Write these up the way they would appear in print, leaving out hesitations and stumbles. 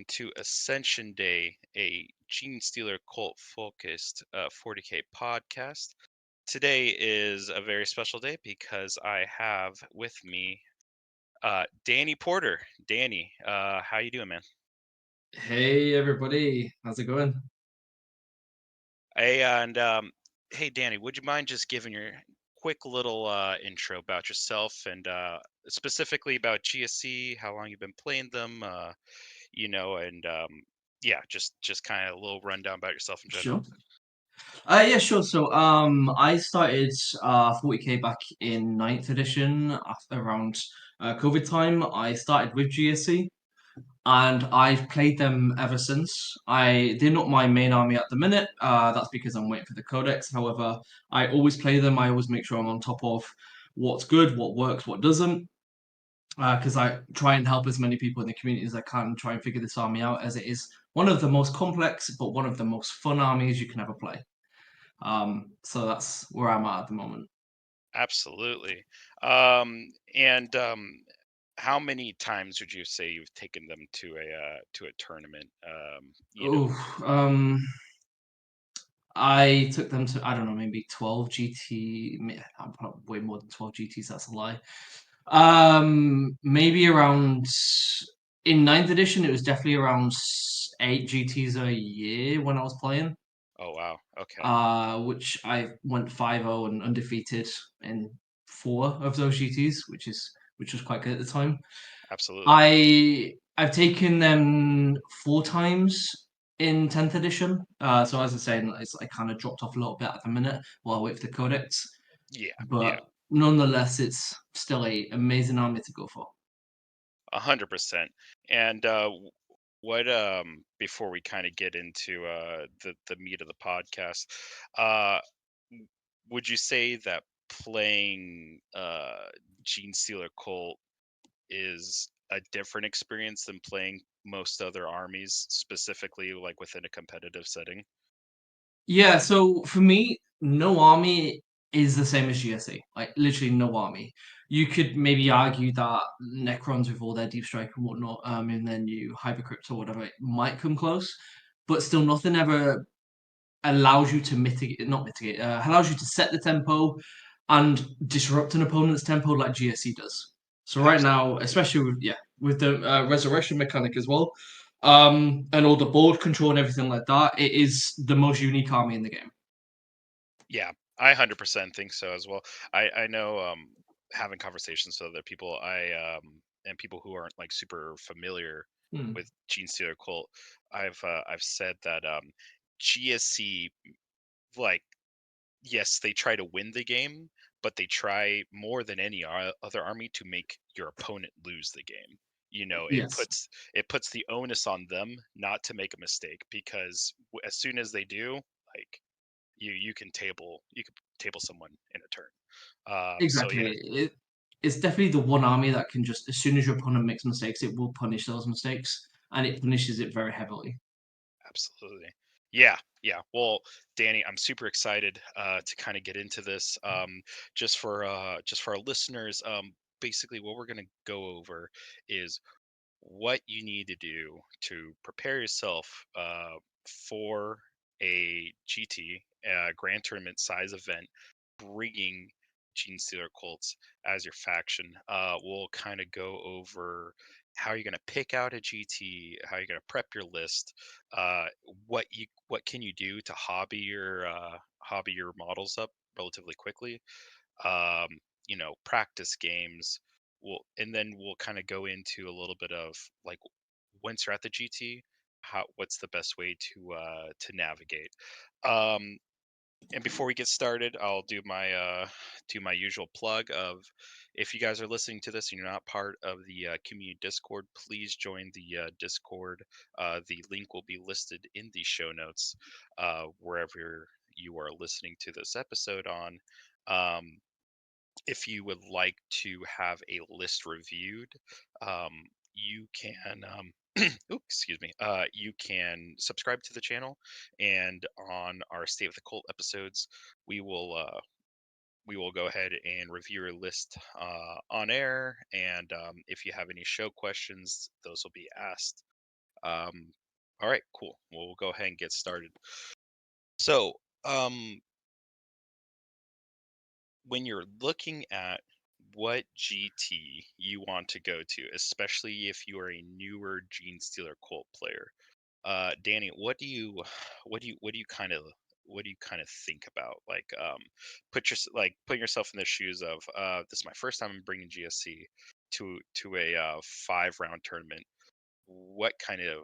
to Ascension Day, a Gene Stealer cult focused 40K podcast. Today is a very special day because I have with me Danny Porter. Danny, how you doing, man? Hey everybody, how's it going? Hey, and hey, Danny, would you mind just giving your quick little intro about yourself and specifically about GSC, how long you've been playing them, and yeah, just kind of a little rundown about yourself in general. Sure. Yeah, sure. I started 40k back in ninth edition around COVID time. I started with GSC, and I've played them ever since. They're not my main army at the minute. That's because I'm waiting for the codex. However, I always play them. I always make sure I'm on top of what's good, what works, what doesn't. Because I try and help as many people in the community as I can try and figure this army out, as it is one of the most complex but one of the most fun armies you can ever play. So that's where I'm at the moment. Absolutely. And how many times would you say you've taken them to a tournament? Oh, I took them to, I don't know, maybe 12 GT. I'm probably way more than 12 GTs. That's a lie. Maybe around in ninth edition, it was definitely around 8 GTs a year when I was playing. Oh wow. Okay. Which I went 5-0 and undefeated in 4 of those GTs, which was quite good at the time. Absolutely. I've taken them 4 times in 10th edition. So as I say, it's I kind of dropped off a little bit at the minute while I wait for the codex. Yeah. Yeah. But nonetheless, it's still a amazing army to go for. 100%. And what before we kind of get into the meat of the podcast, uh would you say that playing Gene Stealer Cult is a different experience than playing most other armies, specifically like within a competitive setting? Yeah, so for me, no army is the same as GSA. Like literally no army. You could maybe argue that Necrons with all their deep strike and whatnot, and then you Hypercrypt or whatever, it might come close, but still nothing ever allows you to mitigate, not mitigate, allows you to set the tempo and disrupt an opponent's tempo like GSC does. So right now, Absolutely. especially with the resurrection mechanic as well, and all the board control and everything like that, it is the most unique army in the game. Yeah, I 100% think so as well. I know having conversations with other people, and people who aren't like super familiar Hmm. with Gene Stealer Cult, I've said that GSC, like, yes, they try to win the game, but they try more than any other army to make your opponent lose the game. Yes, It puts the onus on them not to make a mistake, because as soon as they do, like, you could table someone in a turn. So yeah, exactly. It's definitely the one army that can just, as soon as your opponent makes mistakes, it will punish those mistakes, and it punishes it very heavily. absolutely. Yeah, yeah. Well, Danny, I'm super excited to kind of get into this. Just for our listeners, basically what we're gonna go over is what you need to do to prepare yourself for a GT, Grand Tournament size event, bringing Gene Stealer Colts as your faction. We'll kind of go over how you're going to pick out a GT, how you're going to prep your list, uh, what can you do to hobby your models up relatively quickly. Um, practice games. And then we'll kind of go into a little bit of like, once you're at the GT, what's the best way to navigate. Um, and before we get started, I'll do my usual plug of, if you guys are listening to this and you're not part of the community Discord, please join the Discord. The link will be listed in the show notes, wherever you are listening to this episode on. Um, if you would like to have a list reviewed, you can excuse me, you can subscribe to the channel, and on our State of the Cult episodes, we will uh, we will go ahead and review your list on air. And if you have any show questions, those will be asked. All right, cool. Well, we'll go ahead and get started. So, um, when you're looking at what GT you want to go to, especially if you are a newer Gene Stealer Cult player, Danny, what do you kind of think about like put yourself in the shoes of this is my first time bringing GSC to a 5 round tournament. What kind of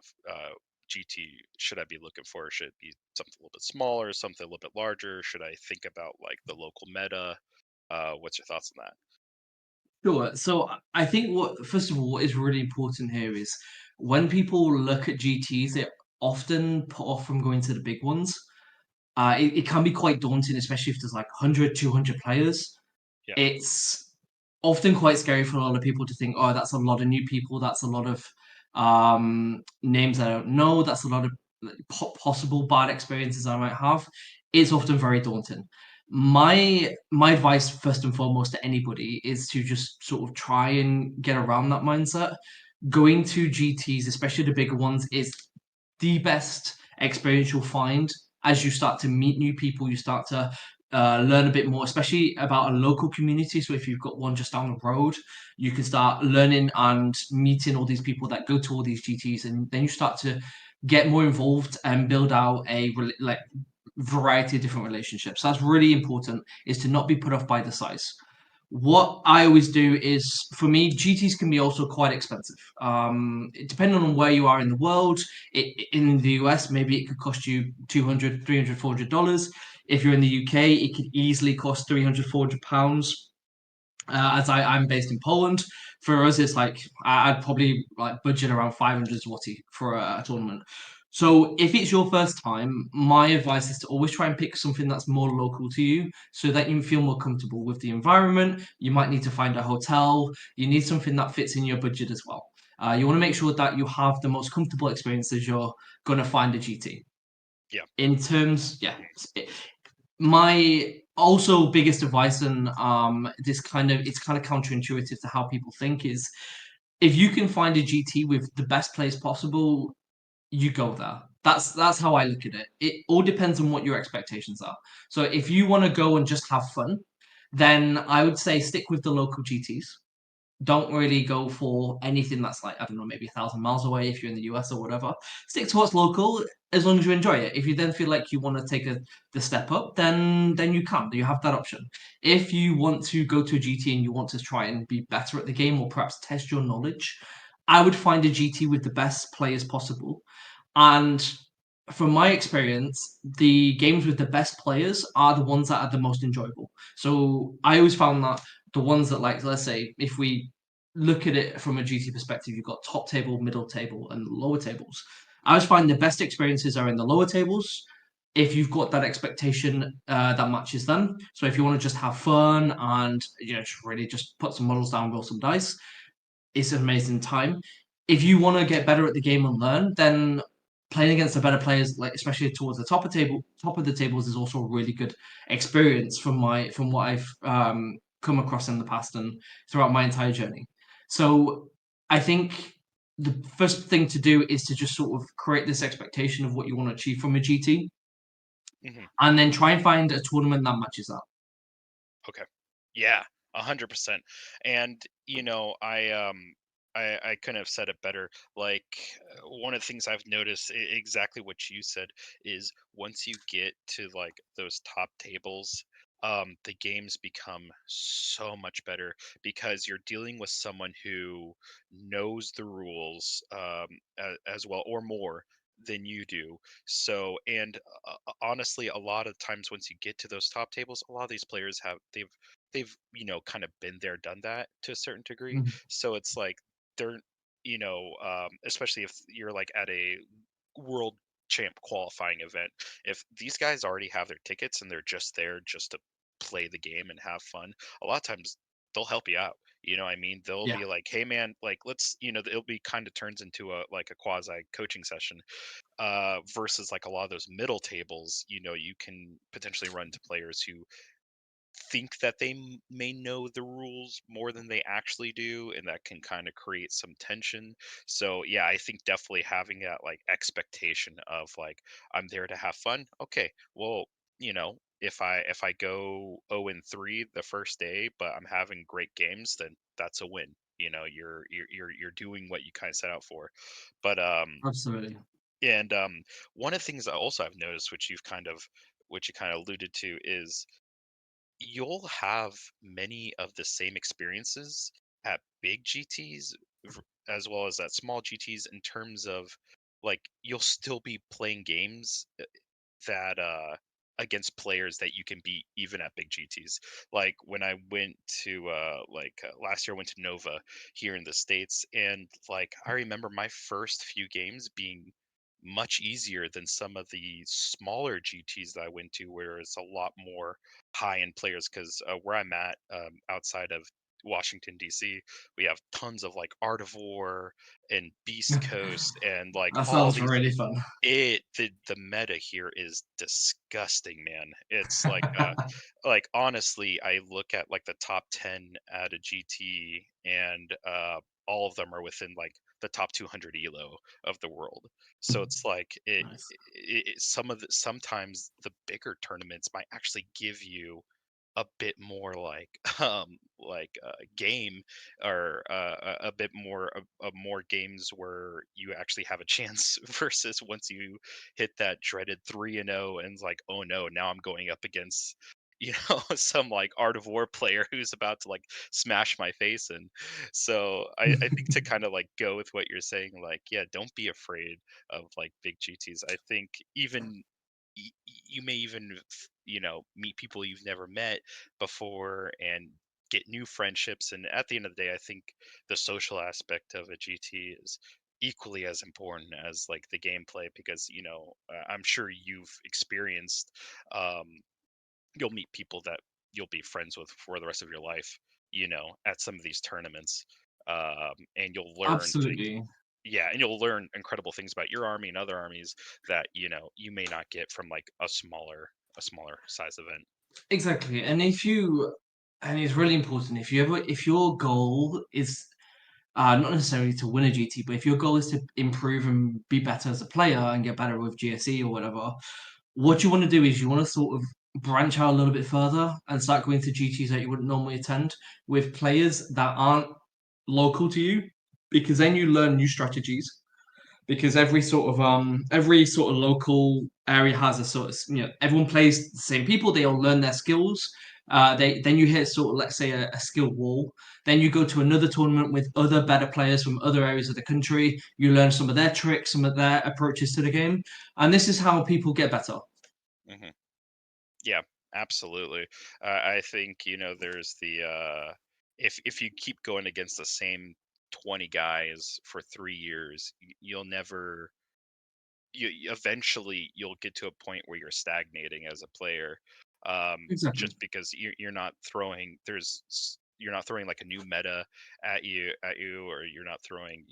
GT should I be looking for? Should it be something a little bit smaller, something a little bit larger? Should I think about like the local meta? What's your thoughts on that? Sure. So I think what first of all, what is really important here is when people look at GTs, they're often put off from going to the big ones. It can be quite daunting, especially if there's like 100, 200 players. Yeah. It's often quite scary for a lot of people to think, oh, that's a lot of new people. That's a lot of names I don't know. That's a lot of like, possible bad experiences I might have. It's often very daunting. My advice, first and foremost, to anybody is to just sort of try and get around that mindset. Going to GTs, especially the bigger ones, is the best experience you'll find as you start to meet new people. You start to learn a bit more, especially about a local community. So if you've got one just down the road, you can start learning and meeting all these people that go to all these GTs, and then you start to get more involved and build out a like variety of different relationships. That's really important. Is to not be put off by the size. What I always do is, for me, GTs can be also quite expensive. Depending on where you are in the world, in the US, maybe it could cost you 200, 300, $400. If you're in the UK, it could easily cost 300, £400. I'm based in Poland. For us, it's like I'd probably like budget around 500 zloty for a tournament. So if it's your first time, my advice is to always try and pick something that's more local to you, so that you feel more comfortable with the environment. You might need to find a hotel. You need something that fits in your budget as well. You want to make sure that you have the most comfortable experiences you're going to find a GT. Yeah. In terms, yeah, my also biggest advice, and this kind of it's kind of counterintuitive to how people think, is if you can find a GT with the best players possible, you go there. That's how I look at it. It all depends on what your expectations are. So if you want to go and just have fun, then I would say stick with the local GTs. Don't really go for anything that's like, I don't know, maybe 1,000 miles away if you're in the US or whatever. Stick to what's local as long as you enjoy it. If you then feel like you want to take the step up, then you can. You have that option. If you want to go to a GT and you want to try and be better at the game or perhaps test your knowledge, I would find a GT with the best players possible. And from my experience, the games with the best players are the ones that are the most enjoyable. So I always found that the ones that, like, let's say, if we look at it from a GT perspective, you've got top table, middle table, and lower tables. I always find the best experiences are in the lower tables. If you've got that expectation that matches them, so if you want to just have fun and just really just put some models down, roll some dice, it's an amazing time. If you want to get better at the game and learn, then playing against the better players, like especially towards the top of the tables, is also a really good experience from what I've come across in the past and throughout my entire journey. So I think the first thing to do is to just sort of create this expectation of what you want to achieve from a GT, Hmm. and then try and find a tournament that matches that. Okay. Yeah, 100%. And I couldn't have said it better. Like one of the things I've noticed, exactly what you said, is once you get to like those top tables, the games become so much better because you're dealing with someone who knows the rules as well or more than you do. So, and honestly, a lot of times once you get to those top tables, a lot of these players they've kind of been there, done that to a certain degree. Mhm. So it's like they're especially if you're like at a world champ qualifying event, if these guys already have their tickets and they're just there just to play the game and have fun, a lot of times they'll help you out. I mean, they'll Yeah. be like, hey man, like let's, it'll be kind of turns into a like a quasi coaching session, versus like a lot of those middle tables, you can potentially run into players who think that they may know the rules more than they actually do, and that can kind of create some tension. So yeah, I think definitely having that like expectation of like I'm there to have fun. Okay, well, if I go 0-3 the first day, but I'm having great games, then that's a win. You're doing what you kind of set out for. But Absolutely. and one of the things I also I've noticed, which you kind of alluded to, is you'll have many of the same experiences at big GTs as well as at small GTs in terms of like you'll still be playing games that against players that you can beat even at big GTs. Like when I went to last year I went to Nova here in the States, and like I remember my first few games being much easier than some of the smaller GTs that I went to where it's a lot more high end players, because where I'm at, outside of Washington DC, we have tons of like Art of War and Beast Coast and like That all sounds these. really fun. The meta here is disgusting, man. It's like honestly, I look at like the top 10 at a GT, and all of them are within like the top 200 elo of the world. So it's like Nice. sometimes the bigger tournaments might actually give you a bit more like game, or a bit more of more games where you actually have a chance versus once you hit that dreaded 3-0 and it's like, oh no, now I'm going up against some like Art of War player who's about to like smash my face in. So I think to kind of like go with what you're saying, like, yeah, don't be afraid of like big GTs. I think even you may even meet people you've never met before and get new friendships. And at the end of the day, I think the social aspect of a GT is equally as important as like the gameplay, because I'm sure you've experienced, um, you'll meet people that you'll be friends with for the rest of your life, at some of these tournaments, and you'll learn things. Absolutely. Yeah, and you'll learn incredible things about your army and other armies that you may not get from like a smaller size event. Exactly. And it's really important if your goal is not necessarily to win a GT, but if your goal is to improve and be better as a player and get better with GSE or whatever, what you want to do is you want to sort of branch out a little bit further and start going to GTs that you wouldn't normally attend with players that aren't local to you, because then you learn new strategies. Because every sort of local area has a sort of, everyone plays the same people, they all learn their skills. They Then you hit sort of, let's say, a skill wall. Then you go to another tournament with other better players from other areas of the country. You learn some of their tricks, some of their approaches to the game, and this is how people get better. Hmm. Yeah, absolutely. I think there's the if you keep going against the same 20 guys for 3 years, you'll never eventually you'll get to a point where you're stagnating as a player, Exactly. just because you're not throwing like a new meta at you, or you're not throwing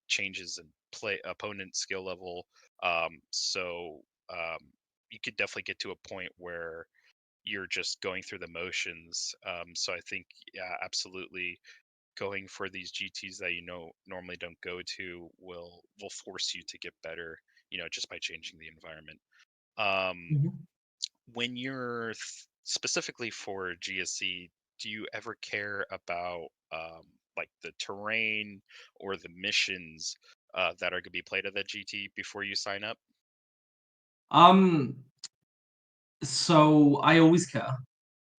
changes in play opponent skill level. So um, you could definitely get to a point where you're just going through the motions. So I think, yeah, absolutely, going for these GTs that normally don't go to will force you to get better, just by changing the environment. Um, Mhm. when you're specifically for GSC, do you ever care about like the terrain or the missions that are going to be played at that GT before you sign up? Um, so I always care.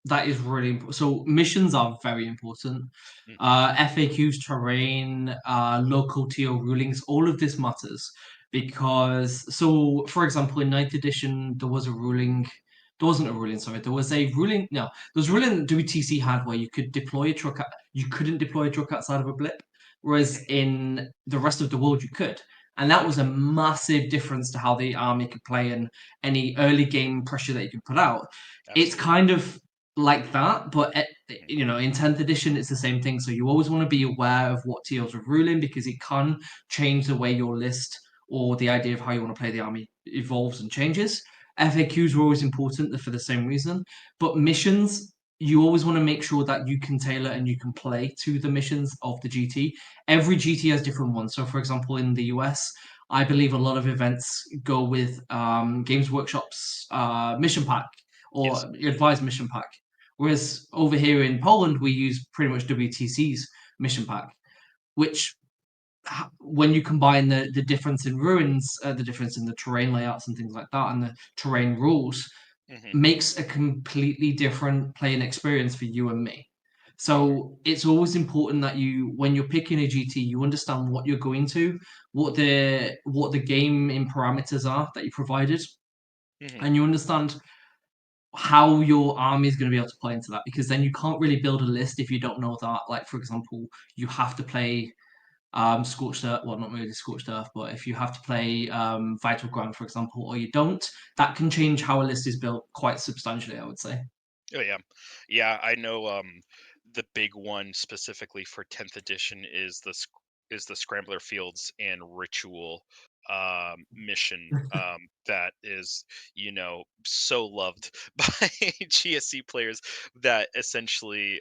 That is really important. So missions are very important. Hmm. FAQs, terrain, local TO rulings, all of this matters because. So, for example, in ninth edition, there was a ruling. There wasn't a ruling. Sorry, there was a ruling. No, there was a ruling that WTC had where you could deploy a truck. You couldn't deploy a truck outside of a blip, whereas Hmm. in the rest of the world you could. And that was a massive difference to how the army could play and any early game pressure that you could put out. It's Absolutely. kind of like that, but Mhm. in 10th edition, it's the same thing. So you always want to be aware of what TOs are ruling because it can change the way your list or the idea of how you want to play the army evolves and changes. FAQs are always important for the same reason, but missions. you always want to make sure that you can tailor and you can play to the missions of the GT. Every GT has different ones. So, for example, in the US, I believe a lot of events go with Games Workshop's mission pack or Yes. advised mission pack. Whereas over here in Poland, we use pretty much WTC's mission pack, which when you combine the difference in ruins, the difference in the terrain layouts and things like that, and the terrain rules, Hmm. makes a completely different playing experience for you and me. Hmm. So it's always important that you, when you're picking a GT, you understand what you're going to, what the game in parameters are that you provided, Hmm. and you understand how your army is going to be able to play into that. Because then you can't really build a list if you don't know that. Like for example, you have to play Scorched Earth. Well, not really Scorched Earth, but if you have to play Vital Ground, for example, or you don't, that can change how a list is built quite substantially, I would say. Oh yeah, yeah. I know. The big one specifically for 10th edition is is the Scrambler Fields and Ritual mission that is so loved by GSC players that essentially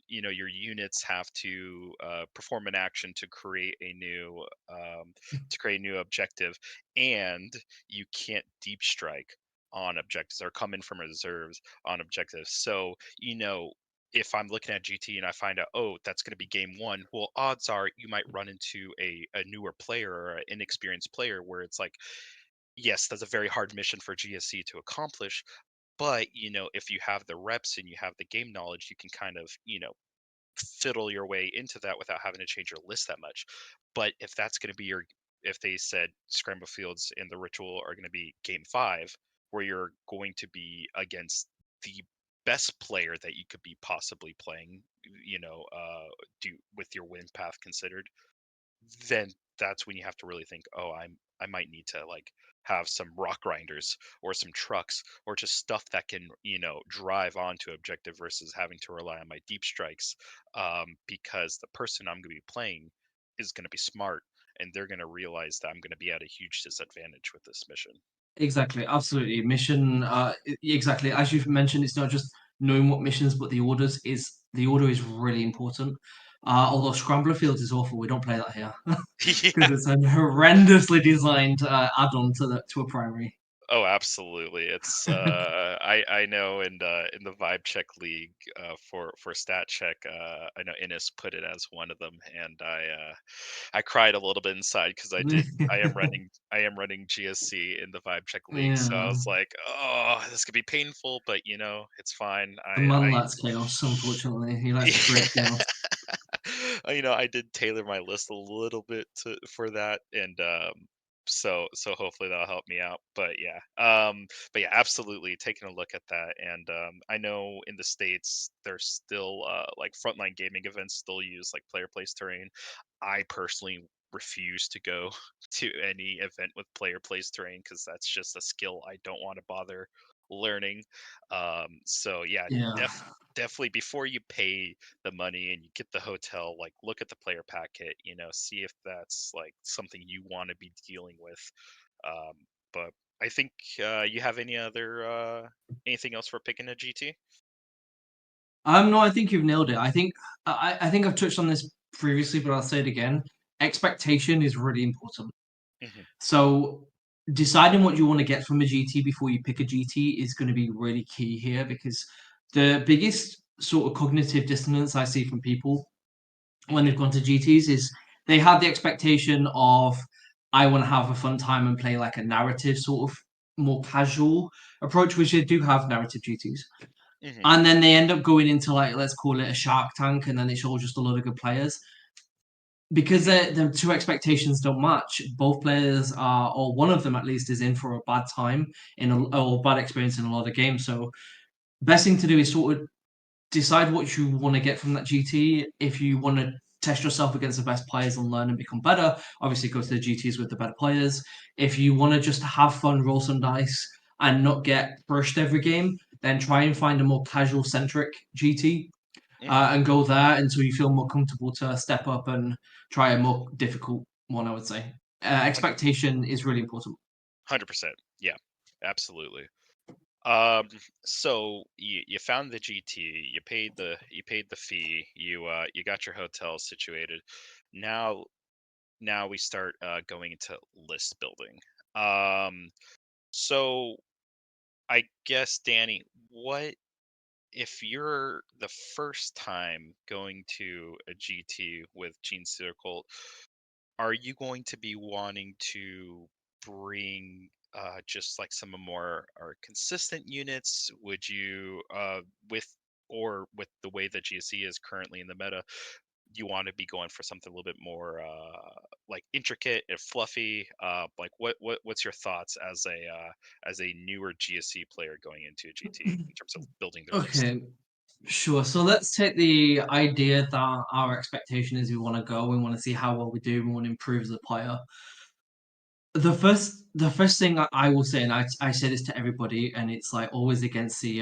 your units have to perform an action to create a new objective, and you can't deep strike on objectives or come in from reserves on objectives. So, if I'm looking at GT and I find out, oh, that's going to be game one, well, odds are you might run into a newer player or an inexperienced player where it's like, yes, that's a very hard mission for GSC to accomplish. But, if you have the reps and you have the game knowledge, you can kind of, fiddle your way into that without having to change your list that much. But if that's going to be if they said Scramble Fields and the Ritual are going to be game five, where you're going to be against the best player that you could be possibly playing, do with your win path considered, then that's when you have to really think, oh, I might need to like have some rock grinders or some trucks or just stuff that can drive onto objective versus having to rely on my deep strikes, because the person I'm going to be playing is going to be smart and they're going to realize that I'm going to be at a huge disadvantage with this mission. Exactly, absolutely. Mission, exactly. As you've mentioned, it's not just knowing what missions, but the order is really important. Although Scrambler Fields is awful, we don't play that here Yeah. because it's a horrendously designed add-on to a primary. Oh, absolutely. It's I know in the Vibe Check League for Stat Check, I know Innis put it as one of them, and I cried a little bit inside because I am running GSC in the Vibe Check League, so I Yeah, was like, oh, this could be painful, but it's fine. the man likes chaos. Unfortunately, he likes to create chaos. I did tailor my list a little bit for that, and so hopefully that'll help me out. But yeah, absolutely taking a look at that, and I know in the States there's still like frontline gaming events still use like player place terrain. I personally refuse to go to any event with player place terrain because that's just a skill I don't want to bother learning. So yeah, Yeah. definitely before you pay the money and you get the hotel, like look at the player packet, see if that's like something you want to be dealing with. Um, but I think you have anything else for picking a GT? No, I think you've nailed it. I think I've touched on this previously, but I'll say it again. Expectation is really important. Hmm. So deciding what you want to get from a GT before you pick a GT is going to be really key here because the biggest sort of cognitive dissonance I see from people when Hmm. they've gone to GTs is they have the expectation of I want to have a fun time and play like a narrative sort of more casual approach, which they do have narrative GTs. Hmm. And then they end up going into like let's call it a Shark Tank, and then it's all just a lot of good players because Hmm. the two expectations don't match. Both players are, or one of them at least, is in for a bad time or bad experience in a lot of games. So best thing to do is sort of decide what you want to get from that GT. If you want to test yourself against the best players and learn and become better, obviously go to the GTs with the better players. If you want to just have fun, roll some dice, and not get crushed every game, then try and find a more casual centric GT Hmm. and go there until you feel more comfortable to step up and try a more difficult one. I would say expectation is really important. 100%. Yeah, absolutely. Um, so you found the GT, you paid the fee, you got your hotel situated. Now now we start going into list building. Um, so I guess Danny, what if you're the first time going to a GT with Gene Circle, are you going to be wanting to bring just like some of more or consistent units? Would you with or with the way that GSC is currently in the meta, you want to be going for something a little bit more like intricate and fluffy? Like what's your thoughts as a newer GSC player going into a GT in terms of building their list? Okay, sure. So let's take the idea that our expectation is we want to go, we want to see how well we do, we want to improve as a player. The first thing I will say, and I say this to everybody, and it's like always against the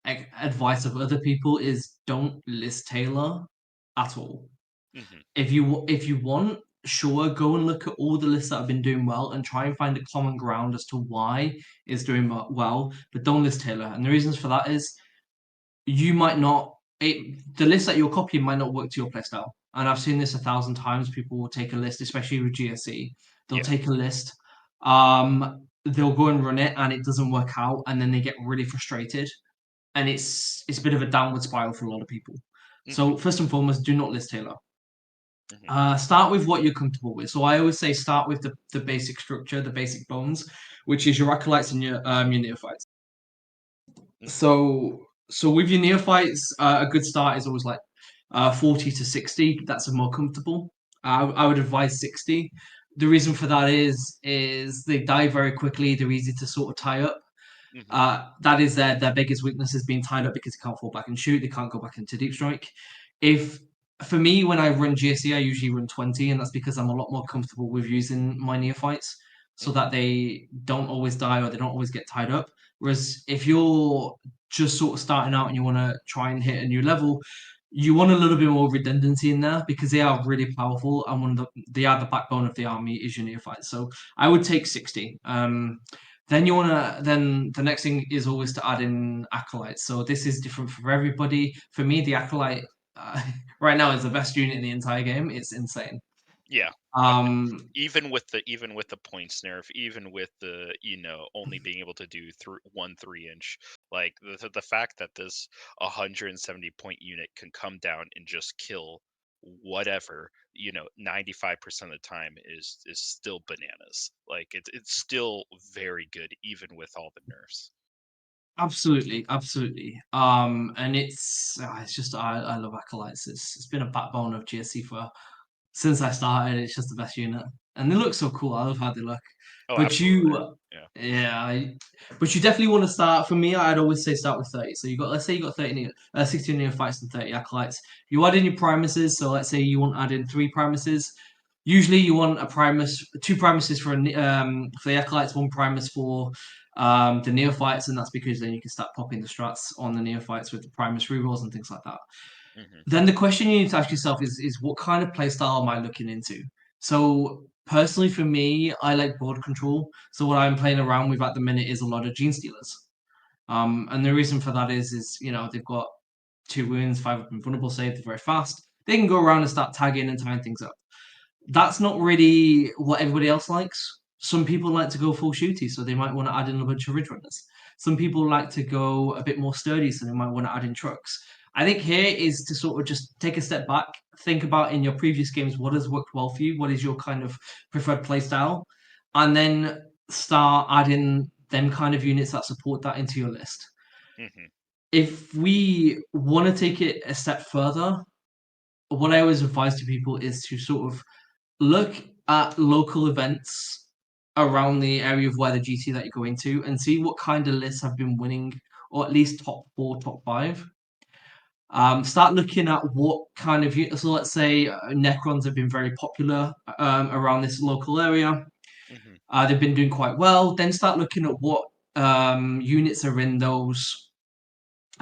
advice of other people is don't list Taylor at all. Hmm. If you want, sure, go and look at all the lists that have been doing well and try and find a common ground as to why it's doing well, but don't list Taylor. And the reasons for that is you might not the list that you're copying might not work to your playstyle. And I've seen this 1,000 times. People will take a list, especially with GSC. They'll Yeah. take a list, they'll go and run it, and it doesn't work out, and then they get really frustrated, and it's a bit of a downward spiral for a lot of people. Hmm. So first and foremost, do not list Taylor. Hmm. Start with what you're comfortable with. So I always say start with the basic structure, the basic bones, which is your acolytes and your neophytes. Hmm. So with your neophytes, a good start is always like 40 to 60. That's a more comfortable. I would advise 60. The reason for that is they die very quickly. They're easy to sort of tie up. Hmm. That is their biggest weakness is being tied up because they can't fall back and shoot. They can't go back into deep strike. If For me, when I run GSC, I usually run 20, and that's because I'm a lot more comfortable with using my neophytes so Hmm. that they don't always die or they don't always get tied up. Whereas if you're just sort of starting out and you want to try and hit a new level, you want a little bit more redundancy in there because they are really powerful and they are the backbone of the army is your neophytes. So I would take 60. Then the next thing is always to add in acolytes. So this is different for everybody. For me, the acolyte uh, right now is the best unit in the entire game. It's insane. Yeah. Um, Even with the points nerf, even with the only being able to do through 1 3 inch, like the fact that this 170 point unit can come down and just kill whatever 95% of the time is still bananas. Like it's still very good even with all the nerfs. Absolutely, absolutely. And it's just I love acolytes. It's been a backbone of GSC for since I started. It's just the best unit, and they look so cool. I love how they look. Oh, But absolutely. you, Yeah. yeah, but you definitely want to start. For me, I'd always say start with 30. So you got let's say you got 16 neophytes and 30 acolytes. You add in your primuses. So let's say you want to add in 3 primuses. Usually, you want a primus, 2 primuses for the acolytes, 1 primus for the neophytes, and that's because then you can start popping the strats on the neophytes with the primus rerolls and things like that. Hmm. Then the question you need to ask yourself is what kind of playstyle am I looking into? So personally, for me, I like board control. So what I'm playing around with at the minute is a lot of gene stealers. And the reason for that is they've got 2 wounds, 5 up invulnerable save, they're very fast. They can go around and start tagging and tying things up. That's not really what everybody else likes. Some people like to go full shooty, so they might want to add in a bunch of ridge runners. Some people like to go a bit more sturdy, so they might want to add in trucks. I think here is to sort of just take a step back, think about in your previous games what has worked well for you, what is your kind of preferred play style, and then start adding them kind of units that support that into your list. Hmm. If we want to take it a step further, what I always advise to people is to sort of look at local events around the area of where the GT that you're going to and see what kind of lists have been winning, or at least top four, top five. Start looking at what kind of so let's say Necrons have been very popular around this local area. Hmm. They've been doing quite well. Then start looking at what units are in those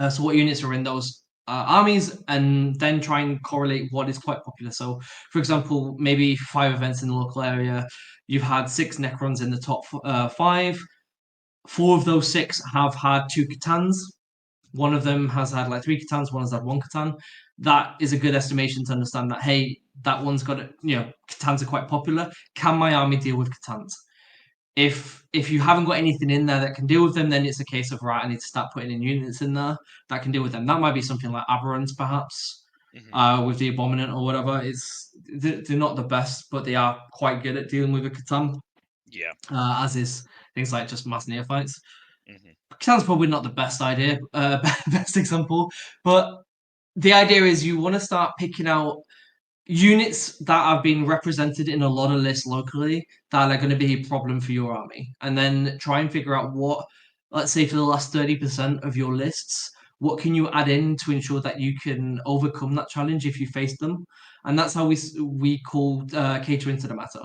so what units are in those armies, and then try and correlate what is quite popular. So, for example, maybe 5 events in the local area, you've had 6 Necrons in the top 5. Four of those six have had two Catans. One of them has had like three Catans, one has had one Catan. That is a good estimation to understand that, hey, that one's got it, Catans are quite popular. Can my army deal with Catans? If you haven't got anything in there that can deal with them, then it's a case of right, I need to start putting in units in there that can deal with them. That might be something like Aberrants, perhaps, Hmm. with the Abominant or whatever. They're not the best, but they are quite good at dealing with a Catan, Yeah. as is things like just mass neophytes. Hmm. Catan's probably not the best idea, best example, but the idea is you want to start picking out units that have been represented in a lot of lists locally that are going to be a problem for your army, and then try and figure out what, let's say, for the last 30% of your lists, what can you add in to ensure that you can overcome that challenge if you face them, and that's how we call catering to the matter,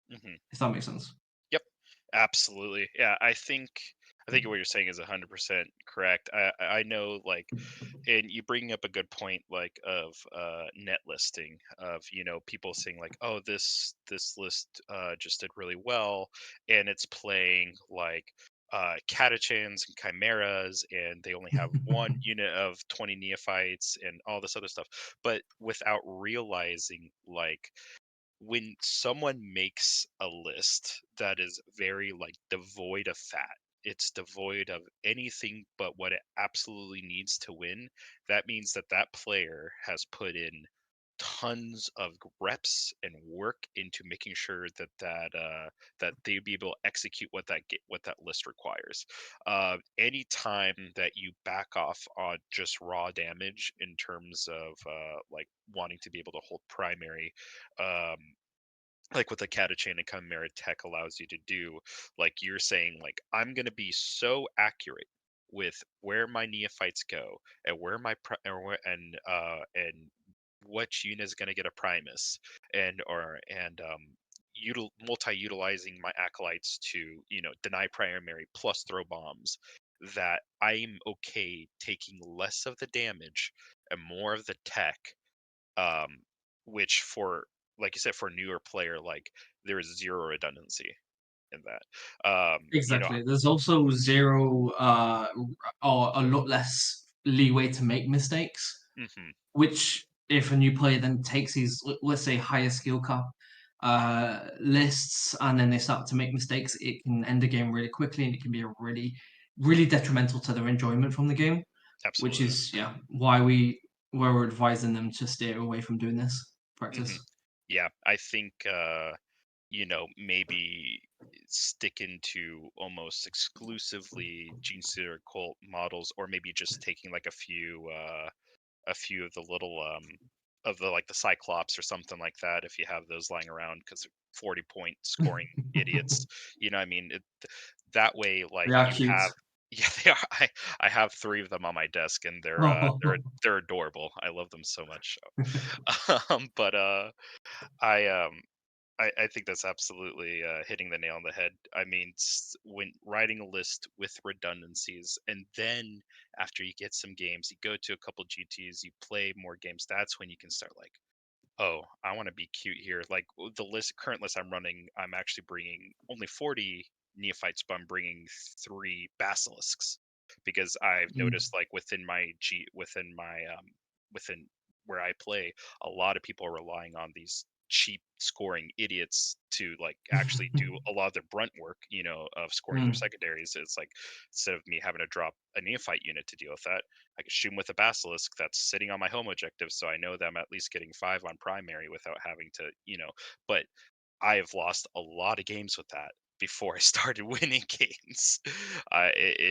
Hmm. if that makes sense. Yep, absolutely. Yeah, I think what you're saying is 100% correct. I know, like, and you bring up a good point, like, of net listing, of people saying like, oh, this list just did really well, and it's playing like catachans and chimeras, and they only have one unit of 20 neophytes and all this other stuff, but without realizing, like, when someone makes a list that is very, like, devoid of fat, it's devoid of anything but what it absolutely needs to win, that means that that player has put in tons of reps and work into making sure that they be able to execute what that list requires. Anytime that you back off on just raw damage in terms of like wanting to be able to hold primary, um, like what the Catachan and Chimera tech allows you to do, like you're saying, like, I'm gonna be so accurate with where my neophytes go and where my and what unit is gonna get a Primus, and multi-utilizing my acolytes to deny primary plus throw bombs, that I'm okay taking less of the damage and more of the tech, um, which, for, like you said, for a newer player, like, there is zero redundancy in that. Exactly. There's also zero or a lot less leeway to make mistakes, Hmm. which if a new player then takes these, let's say, higher skill cap lists, and then they start to make mistakes, it can end the game really quickly, and it can be a really, really detrimental to their enjoyment from the game. Which Absolutely. is why we're advising them to stay away from doing this Hmm. practice. Yeah, I think maybe sticking to almost exclusively Gene Stealer cult models, or maybe just taking like a few of the little of the, like, the Cyclops or something like that, if you have those lying around, because 40-point scoring idiots, I mean, that way, like, They are you cute. have yeah, they are. I have three of them on my desk, and they're adorable. I love them so much. But I I think that's absolutely hitting the nail on the head. I mean, when writing a list with redundancies, and then after you get some games, you go to a couple GTs, you play more games. That's when you can start, like, oh, I want to be cute here. Like, the current list I'm running, I'm actually bringing only 40 neophytes, but I'm bringing three basilisks, because I've Mm. noticed, like, within where I play, a lot of people are relying on these cheap scoring idiots to, like, actually do a lot of their brunt work, of scoring their Mm. secondaries. It's like, instead of me having to drop a neophyte unit to deal with that, I can shoot him with a basilisk that's sitting on my home objective, so I know that I'm at least getting 5 on primary without having to, But I have lost a lot of games with that before I started winning games.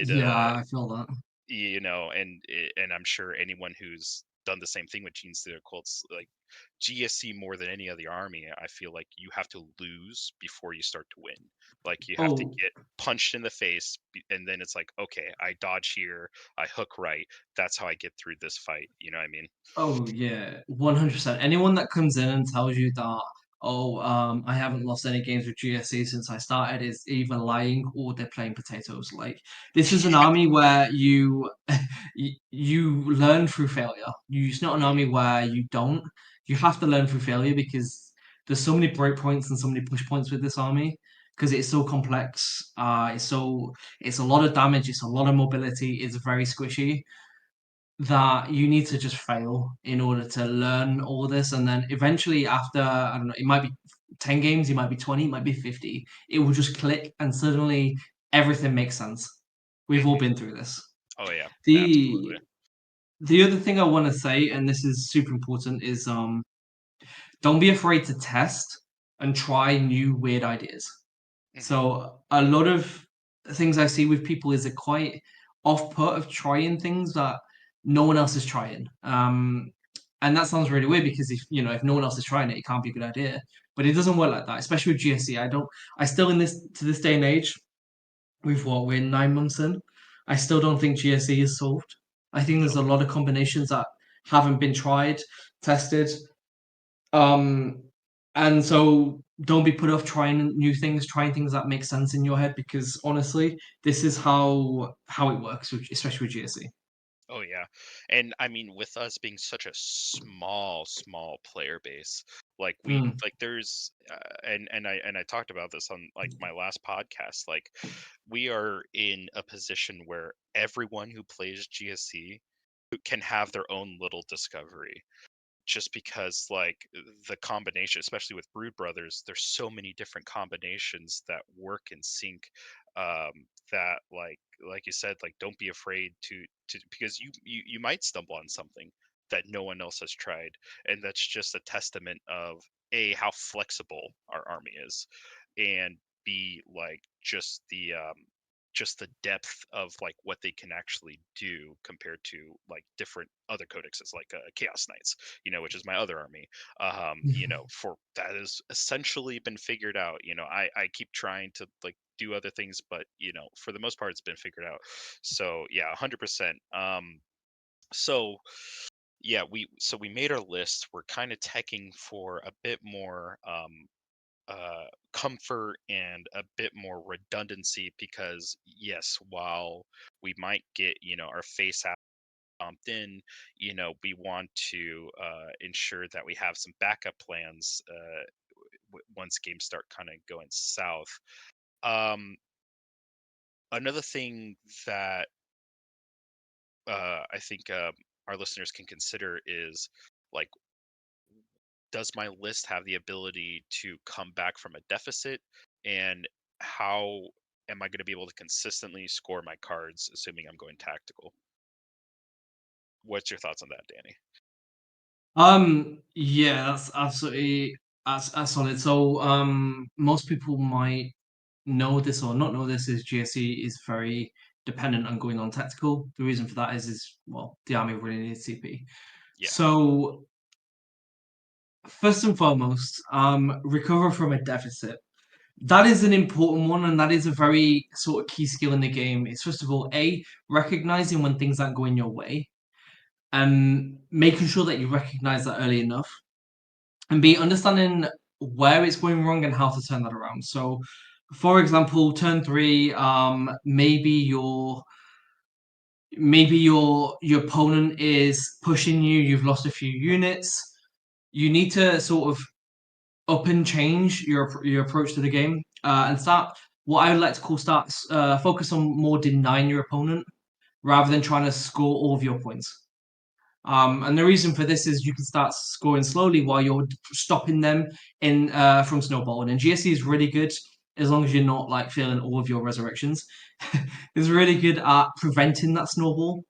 Yeah, I feel that. And I'm sure anyone who's done the same thing with Genes to their cults, like GSC, more than any other army, I feel like you have to lose before you start to win. Like, you have to Oh, get punched in the face, and then it's like, okay, I dodge here, I hook right. That's how I get through this fight. You know what I mean? oh yeah, 100%. Anyone that comes in and tells you that, oh, I haven't lost any games with GSC since I started is either lying or they're playing potatoes. Like, this is an army where you learn through failure. It's not an Mhm. army where you don't. You have to learn through failure because there's so many break points and so many push points with this army because it's so complex. It's a lot of damage. It's a lot of mobility. It's very squishy. That you need to just fail in order to learn all this, and then eventually, after I don't know, it might be 10 games, it might be 20, it might be 50. It will just click, and suddenly everything makes sense. We've all Hmm. been through this. Oh yeah, The absolutely. the other thing I want to say, and this is super important, is don't be afraid to test and try new weird ideas. Hmm. So a lot of things I see with people is a quite off put of trying things that no one else is trying. And that sounds really weird because if no one else is trying it, it can't be a good idea. But it doesn't work like that, especially with GSC. I still in this to this day and age, with what we're 9 months in, I still don't think GSE is solved. I think there's a Okay. lot of combinations that haven't been tried, tested, um, and so don't be put off trying new things, trying things that make sense in your head, because honestly, this is how it works, especially with GSE. Oh yeah. And I mean, with us being such a small player base, Mm. like there's and I talked about this on like my last podcast, like we are in a position where everyone who plays GSC can have their own little discovery, just because like the combination, especially with Brood Brothers, there's so many different combinations that work in sync, um that like you said, like don't be afraid to because you might stumble on something that no one else has tried, and that's just a testament of a how flexible our army is, and b like just the depth of like what they can actually do compared to like different other codexes like Chaos Knights, which is my other army. For that has essentially been figured out. I keep trying to like do other things, but for the most part, it's been figured out. So yeah, 100%. So yeah, we made our list. We're kind of teching for a bit more comfort and a bit more redundancy, because yes, while we might get our face out bumped in, we want to ensure that we have some backup plans once games start kind of going south. um, Another thing that I think our listeners can consider is like, does my list have the ability to come back from a deficit, and how am I going to be able to consistently score my cards assuming I'm going tactical? What's your thoughts on that, Danny? Yeah, that's absolutely that's solid. So, most people might know this or not know this is GSE is very dependent on going on tactical. The reason for that is well, the army really needs CP. Yeah. So first and foremost, recover from a deficit. That is an important one, and that is a very sort of key skill in the game. It's first of all, A, recognizing when things aren't going your way, and making sure that you recognize that early enough, and B, understanding where it's going wrong and how to turn that around. So, for example, turn three, maybe your opponent is pushing you, you've lost a few units. You need to sort of up and change your approach to the game, and start what I would like to call focus on more denying your opponent rather than trying to score all of your points. And the reason for this is you can start scoring slowly while you're stopping them in from snowballing. And GSC is really good as long as you're not like failing all of your resurrections. It's really good at preventing that snowball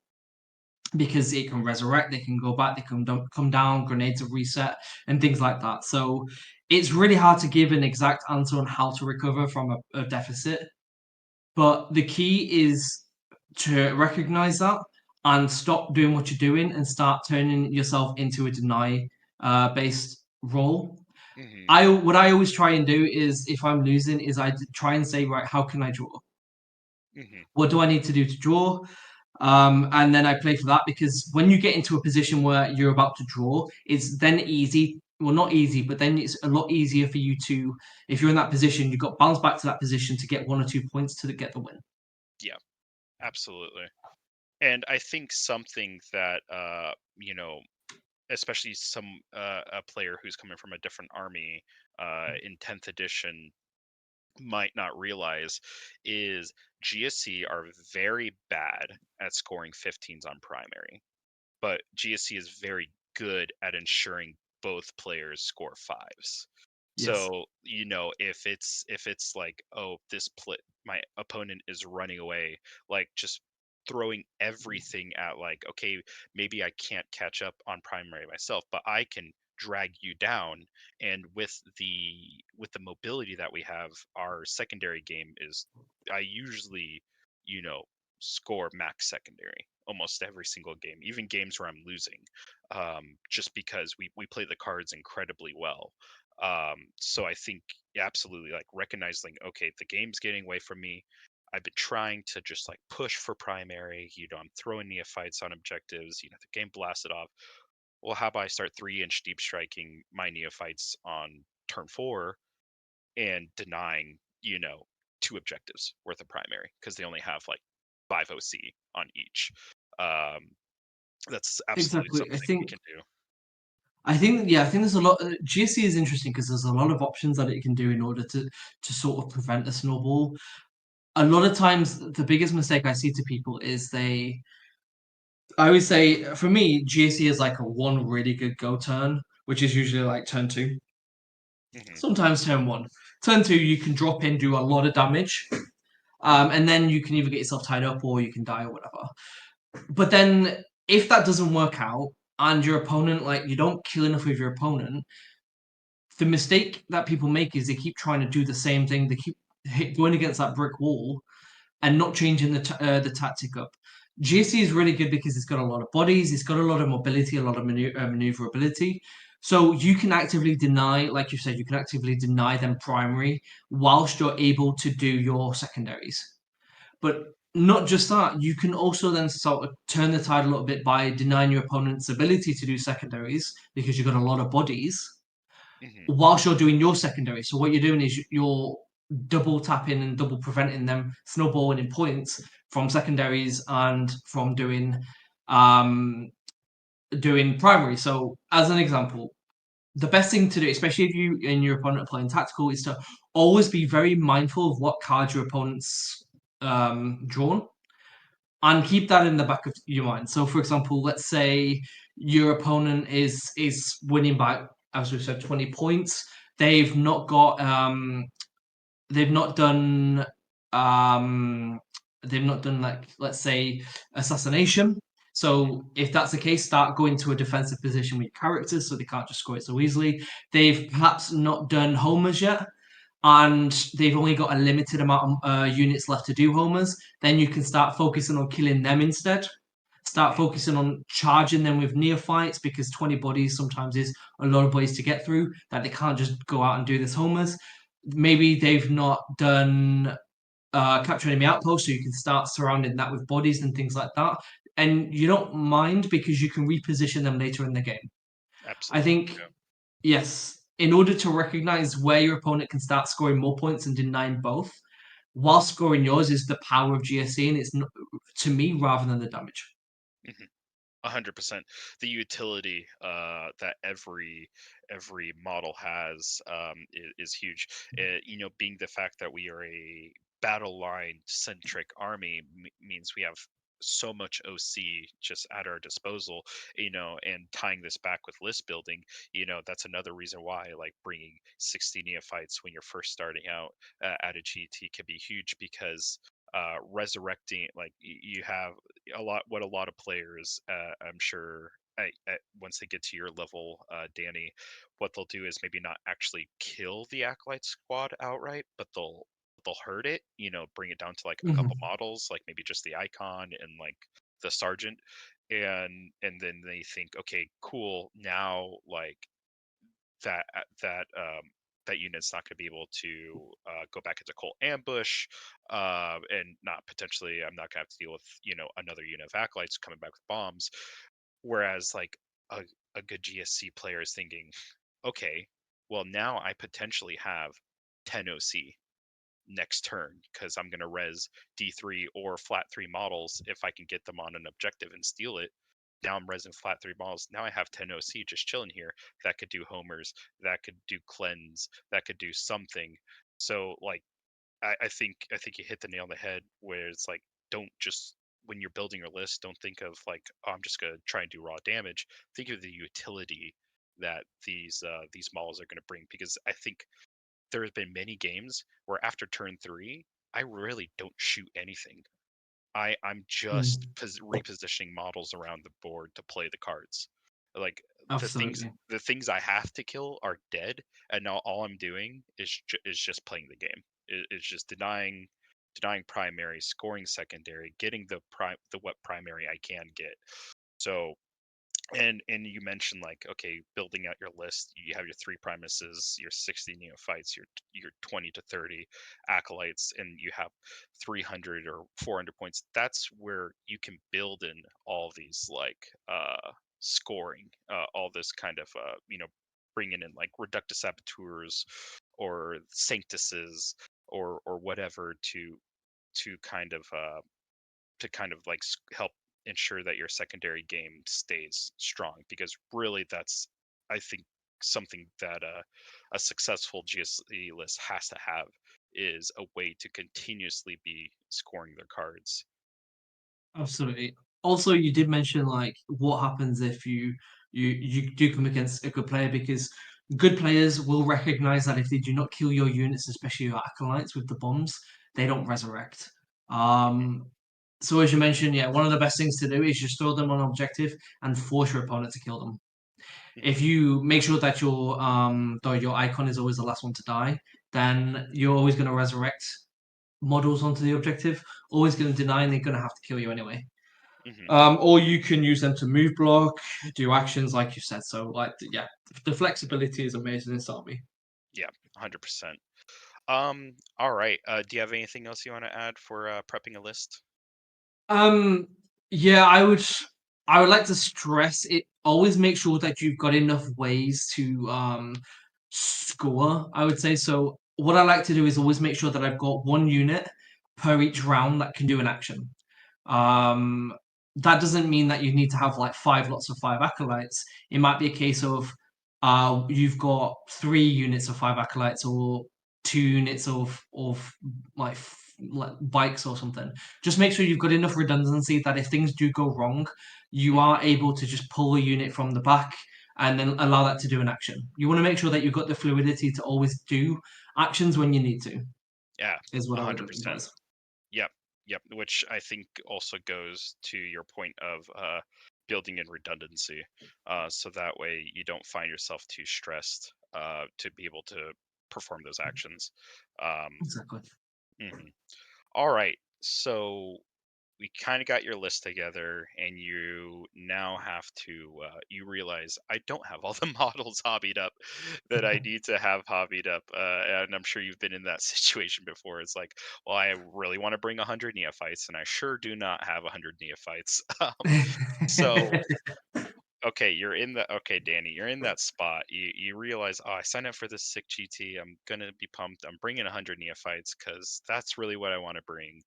because it can resurrect, they can go back, they can come down, grenades are reset, and things like that. So it's really hard to give an exact answer on how to recover from a deficit. But the key is to recognize that and stop doing what you're doing and start turning yourself into a deny based role. Hmm. I always try and do is if I'm losing is try and say, right, how can I draw? Hmm. What do I need to do to draw? And then I play for that because when you get into a position where you're about to draw, it's then easy. Well, not easy, but then it's a lot easier for you to, if you're in that position, you've got bounce back to that position to get 1 or 2 points to get the win. Yeah, absolutely. And I think something that especially a player who's coming from a different army in 10th edition might not realize is GSC are very bad at scoring 15s on primary, but GSC is very good at ensuring both players score fives. Yes. So, if it's like, oh, my opponent is running away, like just throwing everything at like, okay, maybe I can't catch up on primary myself, but I can drag you down. And with the mobility that we have, our secondary game is I usually, you know, score max secondary almost every single game, even games where I'm losing, just because we play the cards incredibly well. So I think absolutely like recognizing, okay, the game's getting away from me. I've been trying to just like push for primary, I'm throwing neophytes on objectives, the game blasted off. Well, how about I start 3-inch deep striking my neophytes on turn 4 and denying, two objectives worth of primary because they only have like 5 OC on each. Um, that's absolutely Exactly. something we can do. Yeah, I think there's a lot. GSC is interesting because there's a lot of options that it can do in order to sort of prevent a snowball. A lot of times, the biggest mistake I see to people is I always say, for me, GSC is like a one really good go turn, which is usually like turn two, Hmm. sometimes turn one. Turn two, you can drop in, do a lot of damage, and then you can either get yourself tied up or you can die or whatever. But then, if that doesn't work out and your opponent, like, you don't kill enough of your opponent, the mistake that people make is they keep trying to do the same thing. They keep going against that brick wall and not changing the tactic up. GC is really good because it's got a lot of bodies, it's got a lot of mobility, a lot of maneuverability. So you can actively deny, like you said, you can actively deny them primary whilst you're able to do your secondaries. But not just that, you can also then sort of turn the tide a little bit by denying your opponent's ability to do secondaries because you've got a lot of bodies Hmm. whilst you're doing your secondary. So what you're doing is you're double tapping and double preventing them snowballing in points from secondaries and from um doing primary. So as an example, the best thing to do, especially if you and your opponent are playing tactical, is to always be very mindful of what cards your opponent's drawn and keep that in the back of your mind. So, for example, let's say your opponent is winning by, as we said, 20 points. They've not got they've not done um they've not done, like, let's say, assassination. Hmm. So if that's the case, start going to a defensive position with characters so they can't just score it so easily. They've perhaps not done homers yet, and they've only got a limited amount of units left to do homers. Then you can start focusing on killing them instead. Start Hmm. focusing on charging them with neophytes because 20 bodies sometimes is a lot of bodies to get through, that they can't just go out and do this homers. Maybe they've not done capture enemy outposts, so you can start surrounding that with bodies and things like that. And you don't mind because you can reposition them later in the game. I Absolutely. think, yes, in order to recognize where your opponent can start scoring more points and denying both, while scoring yours is the power of GSC, and it's not, to me, rather than the damage. Yeah. 100%. The utility that every model has is huge. Being the fact that we are a battle line centric army means we have so much OC just at our disposal, and tying this back with list building, that's another reason why like bringing 60 neophytes when you're first starting out at a GT can be huge because resurrecting like you have a lot of players, I'm sure, once they get to your level, Danny, what they'll do is maybe not actually kill the acolyte squad outright, but they'll hurt it, bring it down to like a couple Mhm. models, like maybe just the icon and like the sergeant, and then they think, okay, cool, now like that unit's not going to be able to go back into cold ambush, and not potentially I'm not going to have to deal with another unit of acolytes coming back with bombs. Whereas like a, a good GSC player is thinking, okay, well now I potentially have 10 OC next turn because I'm going to res D3 or flat 3 models if I can get them on an objective and steal it. Now I'm resing flat 3 models. Now I have 10 OC just chilling here that could do homers, that could do cleanse, that could do something. So like I think you hit the nail on the head where it's like, don't just when you're building your list, don't think of like, oh, I'm just gonna try and do raw damage. Think of the utility that these models are gonna bring, because I think there have been many games where after turn three, I really don't shoot anything. I'm just Mm, repositioning models around the board to play the cards. Like the things absolutely. the things I have to kill are dead, and now all I'm doing is just playing the game. It's just denying primary, scoring secondary, getting the what primary I can get. So, and you mentioned like, okay, building out your list, you have your three premises, your 60 neophytes, your 20 to 30 acolytes, and you have 300 or 400 points. That's where you can build in all these like scoring, all this kind of bringing in like reductus saboteurs or sanctuses or whatever to kind of like help ensure that your secondary game stays strong, because really that's, I think, something that a successful GSC list has to have, is a way to continuously be scoring their cards. Absolutely. Also, you did mention like what happens if you do come against a good player, because good players will recognize that if they do not kill your units, especially your acolytes with the bombs, they don't resurrect. Um, so as you mentioned, yeah, one of the best things to do is just throw them on objective and force your opponent to kill them. Hmm. If you make sure that your icon is always the last one to die, then you're always going to resurrect models onto the objective. Always going to deny, and they're going to have to kill you anyway. Hmm. Or you can use them to move block, do actions like you said. So, like, yeah, the flexibility is amazing in this army. Yeah, 100%. All right. Do you have anything else you want to add for prepping a list? Um, yeah, I would like to stress it. Always make sure that you've got enough ways to score. I would say so. What I like to do is always make sure that I've got one unit per each round that can do an action. Hmm. Um, that doesn't mean that you need to have like five lots of five acolytes. It might be a case of you've got three units of five acolytes or two units of like like bikes or something. Just make sure you've got enough redundancy that if things do go wrong, you Hmm. are able to just pull a unit from the back and then allow that to do an action. You want to make sure that you've got the fluidity to always do actions when you need to, Yeah, is what I would 100%. advise. Yep, yep. Which I think also goes to your point of building in redundancy, so that way you don't find yourself too stressed to be able to perform those actions. Um, Exactly. mhm. All right, so we kind of got your list together, and you now have to you realize I don't have all the models hobbied up that I need to have hobbied up, and I'm sure you've been in that situation before. It's like, well, I really want to bring 100 neophytes, and I sure do not have 100 neophytes. So okay, okay, Danny, you're in that spot. You realize, oh, I signed up for this sick GT, I'm gonna be pumped, I'm bringing 100 neophytes because that's really what I want to bring.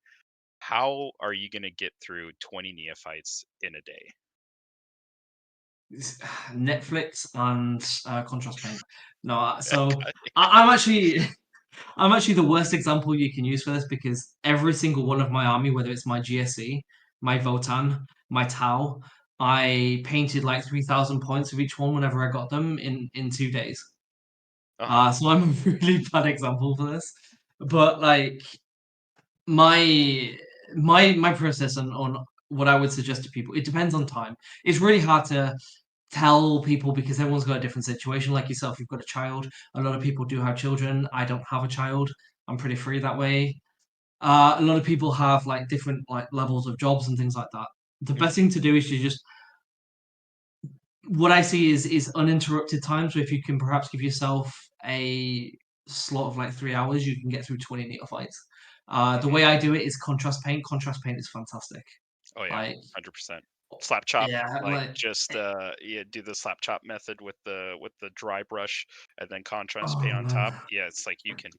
How are you gonna get through 20 neophytes in a day? Netflix and contrast paint. No, so Okay. I'm actually I'm actually the worst example you can use for this, because every single one of my army, whether it's my GSC, my Votan, my Tau, I painted like 3,000 points of each one whenever I got them in 2 days. Uh-huh. So I'm a really bad example for this, but like my my process on what I would suggest to people, it depends on time. It's really hard to tell people because everyone's got a different situation. Like yourself, you've got a child. A lot of people do have children. I don't have a child. I'm pretty free that way. A lot of people have like different like levels of jobs and things like that. The best Mhm. thing to do is to just, what I see is uninterrupted time. So if you can perhaps give yourself a slot of like 3 hours, you can get through 20 neophytes. The Mhm. way I do it is contrast paint. Contrast paint is fantastic. Oh yeah, Like 100%. Slap chop, yeah, like like just yeah, do the slap chop method with the dry brush and then contrast paint oh on man. top. Yeah, it's like you can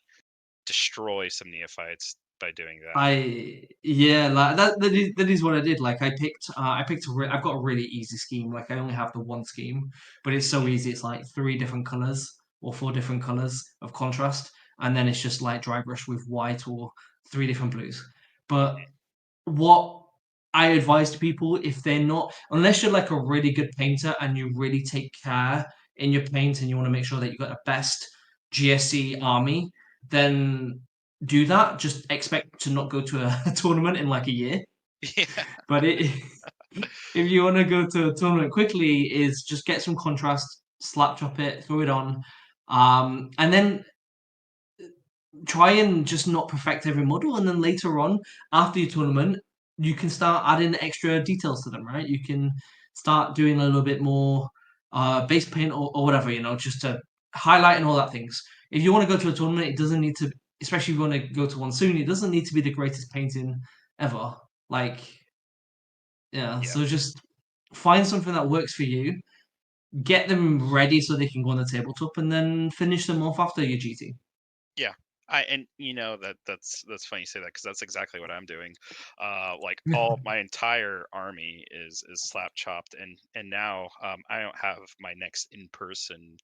destroy some neophytes by doing that. I yeah, like that is what I did. Like I picked I've got a really easy scheme. Like I only have the one scheme, but it's so Mhm. easy. It's like three different colors or four different colors of contrast. and then it's just like dry brush with white or three different blues. But what I advise to people, if they're not, unless you're like a really good painter and you really take care in your paint and you want to make sure that you've got the best GSC army, then do that. Just expect to not go to a tournament in like a year. Yeah. But if you want to go to a tournament quickly, is just get some contrast, slap chop it, throw it on, and then try and just not perfect every model, and then later on, after your tournament, you can start adding extra details to them, right? You can start doing a little bit more base paint or whatever, just to highlight and all that things. If you want to go to a tournament, it doesn't need to, especially if you want to go to one soon, it doesn't need to be the greatest painting ever. Like, yeah, Yeah. so just find something that works for you, get them ready so they can go on the tabletop, and then finish them off after your GT. Yeah. And that's funny you say that because that's exactly what I'm doing. Like all my entire army is slap chopped, and now I don't have my next in person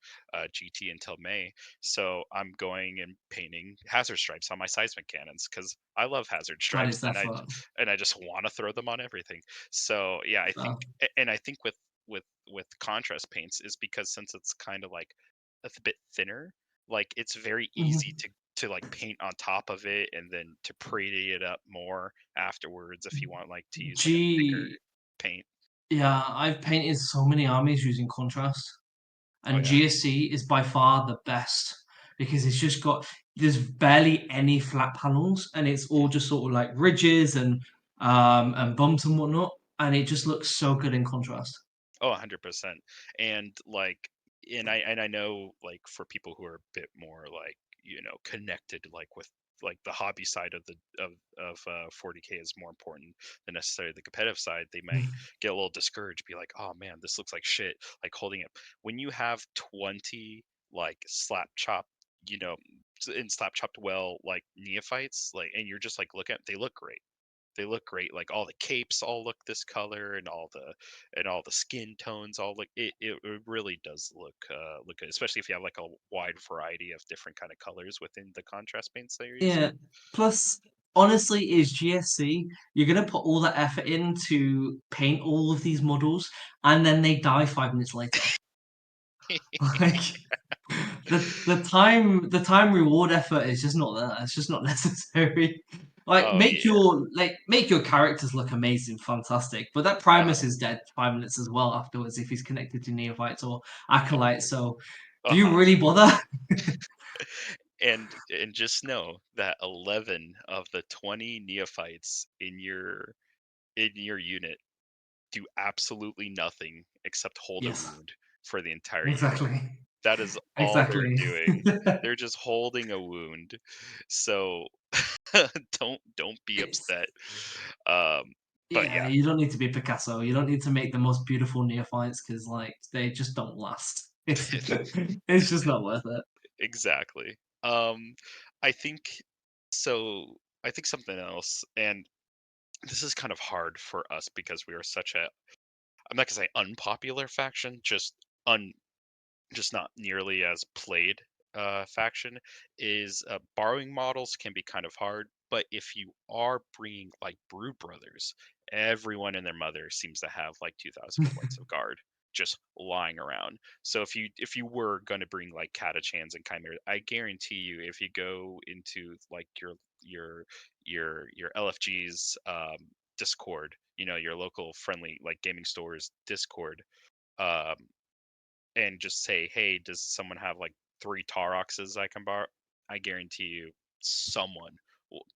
GT until May, so I'm going and painting hazard stripes on my seismic cannons because I love hazard That stripes, is effort. and I just want to throw them on everything. So yeah, I think So, and I think with contrast paints is because since it's kind of like a bit thinner, like it's very easy mhm. to like paint on top of it and then to pretty it up more afterwards if you want like to use like a thicker G paint. Yeah, I've painted so many armies using contrast, Oh and yeah. GSC is by far the best because it's just got there's barely any flat panels, and it's all just sort of like ridges and bumps and whatnot, and it just looks so good in contrast. Oh, 100%. And like and I know like for people who are a bit more like, connected like with like the hobby side of the of 40K is more important than necessarily the competitive side, they might get a little discouraged, be like, "Oh man, this looks like shit." Like holding it. When you have 20 like slap chop, in slap chopped well like neophytes, like and you're just like look at they look great. They look great. Like all the capes all look this color, and all the skin tones all look. It really does look good, especially if you have like a wide variety of different kind of colors within the contrast paints that you're using. Yeah. Plus, honestly, is GSC. You're gonna put all that effort in to paint all of these models, and then they die 5 minutes later. Like the time reward effort is just not there. It's just not necessary. Like Oh yeah. make your characters look amazing, fantastic. But that Uh-huh. Primus is dead 5 minutes as well afterwards if he's connected to Neophytes or Acolytes. So do you Uh-huh. really bother? And just know that 11 of the 20 neophytes in your unit do absolutely nothing except hold a Yes, wound for the entire unit. exactly. That is all they're Exactly. doing. They're just holding a wound. So don't be It's upset. Um, but Yeah, yeah, you don't need to be Picasso. You don't need to make the most beautiful neophytes because like they just don't last. It's just not worth it. exactly. I think so. I think something else, and this is kind of hard for us because we are such a, I'm not gonna say unpopular faction, just not nearly as played faction, is borrowing models can be kind of hard, but if you are bringing like brood brothers, everyone and their mother seems to have like 2000 points of guard just lying around. So if you were going to bring like catachans and chimeras, I guarantee you if you go into like your LFG's discord, your local friendly like gaming stores discord, um and just say, "Hey, does someone have like 3 Tauroxes I can borrow?" I guarantee you, someone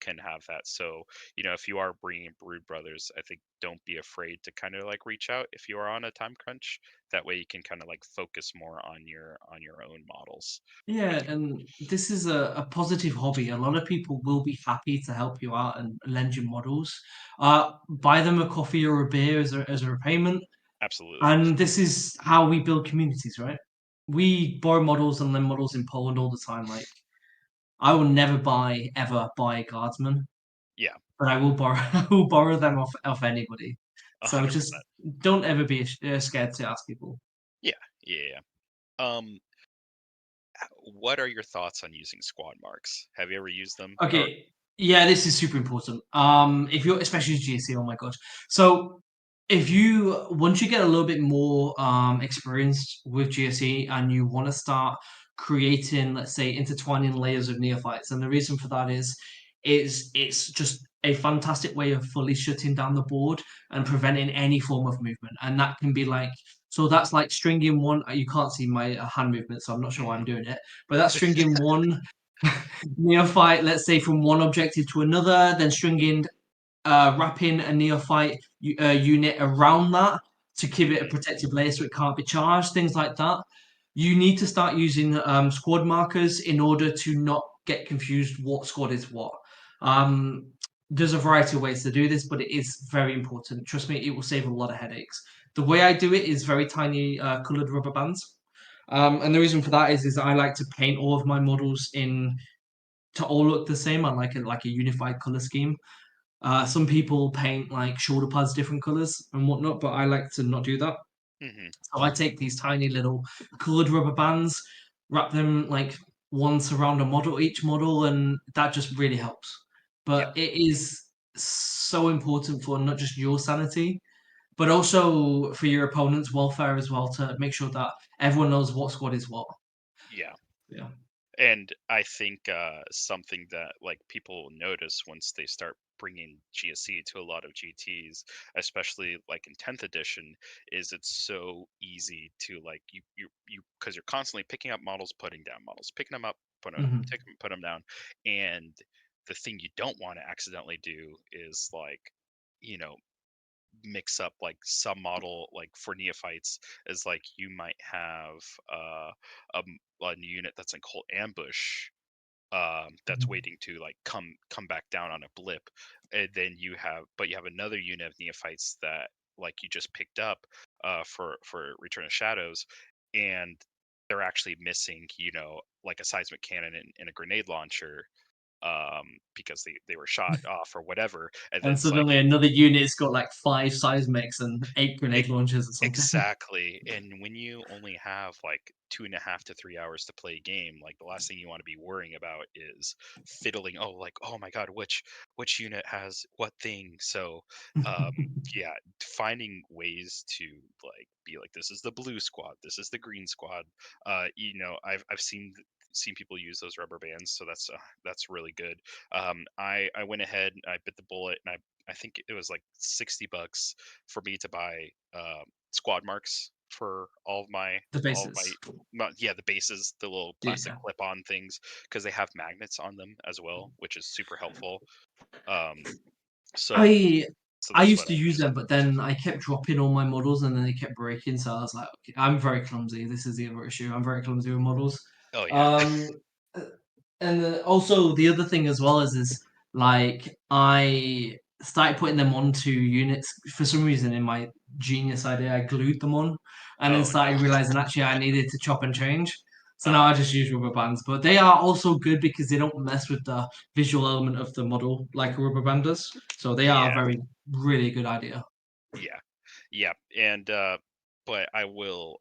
can have that. So, if you are bringing Brood Brothers, I think don't be afraid to kind of like reach out if you are on a time crunch. That way, you can kind of like focus more on your own models. Which, Yeah, and this is a positive hobby. A lot of people will be happy to help you out and lend you models. Buy them a coffee or a beer as a repayment. absolutely, And this is how we build communities, right? We borrow models and lend models in Poland all the time. Like I will never ever buy a guardsman, yeah, but I will borrow I will borrow them off anybody. So just 100%. don't ever be scared to ask people. Yeah, yeah, yeah. Um, what are your thoughts on using squad marks? Have you ever used them? Or Okay, yeah, this is super important. If you're especially GSC, oh my god. So if you once you get a little bit more experienced with GSE and you want to start creating, let's say, intertwining layers of neophytes, and the reason for that is it's just a fantastic way of fully shutting down the board and preventing any form of movement. And that can be like so that's like stringing one. You can't see my hand movement, so I'm not sure why I'm Mhm. doing it. But that's stringing one neophyte, let's say, from one objective to another, then stringing, wrapping a neophyte unit around that to give it a Mhm. protective layer so it can't be charged, things like that. You need to start using squad markers in order to not get confused what squad is what. Um, there's a variety of ways to do this, but it is very important. Trust me, it will save a lot of headaches. The way I do it is very tiny colored rubber bands. And the reason for that is I like to paint all of my models in to all look the same. I like a unified color scheme. Some people paint like shoulder pads different colors and whatnot, but I like to not do that. Mhm. So I take these tiny little colored rubber bands, wrap them like once around a model, each model, and that just really helps. Yep. But it is so important for not just your sanity, but also for your opponent's welfare as well to make sure that everyone knows what squad is what. Yeah. Yeah. And I think something that like people notice once they start bringing GSC to a lot of GTs, especially like in 10th edition, is it's so easy to like you because you're constantly picking up models, putting down models, picking them up, Hmm. put them down, and the thing you don't want to accidentally do is like you know mix up like some model like for neophytes is like you might have a unit that's in cold ambush that's waiting to like come back down on a blip, and then you have another unit of neophytes that like you just picked up for Return of Shadows, and they're actually missing like a seismic cannon and a grenade launcher because they were shot off or whatever, and then And it's like suddenly another unit's got like five seismics and eight grenade launchers or something. exactly. And when you only have like 2.5 to 3 hours to play a game, like the last thing you want to be worrying about is fiddling. Oh, like, oh my God, which unit has what thing? So yeah, finding ways to like be like this is the blue squad, this is the green squad. I've seen people use those rubber bands, so that's really good. I went ahead, I bit the bullet, and I think it was like $60 for me to buy squad marks for The all of bases. yeah, the bases, the little plastic Yeah. clip-on things, because they have magnets on them as well, which is super helpful. Um, so I so I that's used what to I use use. them, but then I kept dropping all my models and then they kept breaking. So I was like, okay, I'm very clumsy. This is the other issue. I'm very clumsy with models. Oh yeah. Um, uh, and also the other thing as well is like I started putting them onto units for some reason in my genius idea. I glued them on, and then Oh no. started realizing actually I needed to chop and change. So now I Uh-huh. just use rubber bands, but they are also good because they don't mess with the visual element of the model like a rubber band does. So they are a Yeah. very really good idea. Yeah. Yeah. And but I will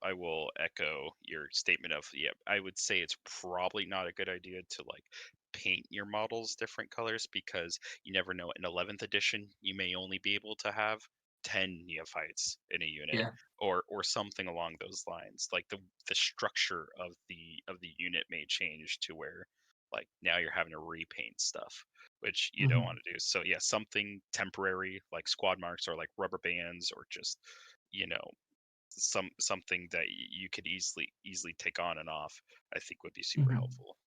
echo your statement of yeah, I would say it's probably not a good idea to like paint your models different colors because you never know. In 11th edition, you may only be able to have 10 neophytes in a unit Yeah. or something along those lines. Like the structure of the unit may change to where like now you're having to repaint stuff, which you don't Hmm. want to do. So yeah, something temporary like squad marks or like rubber bands or just you know something that you could easily take on and off, I think would be super Hmm. helpful.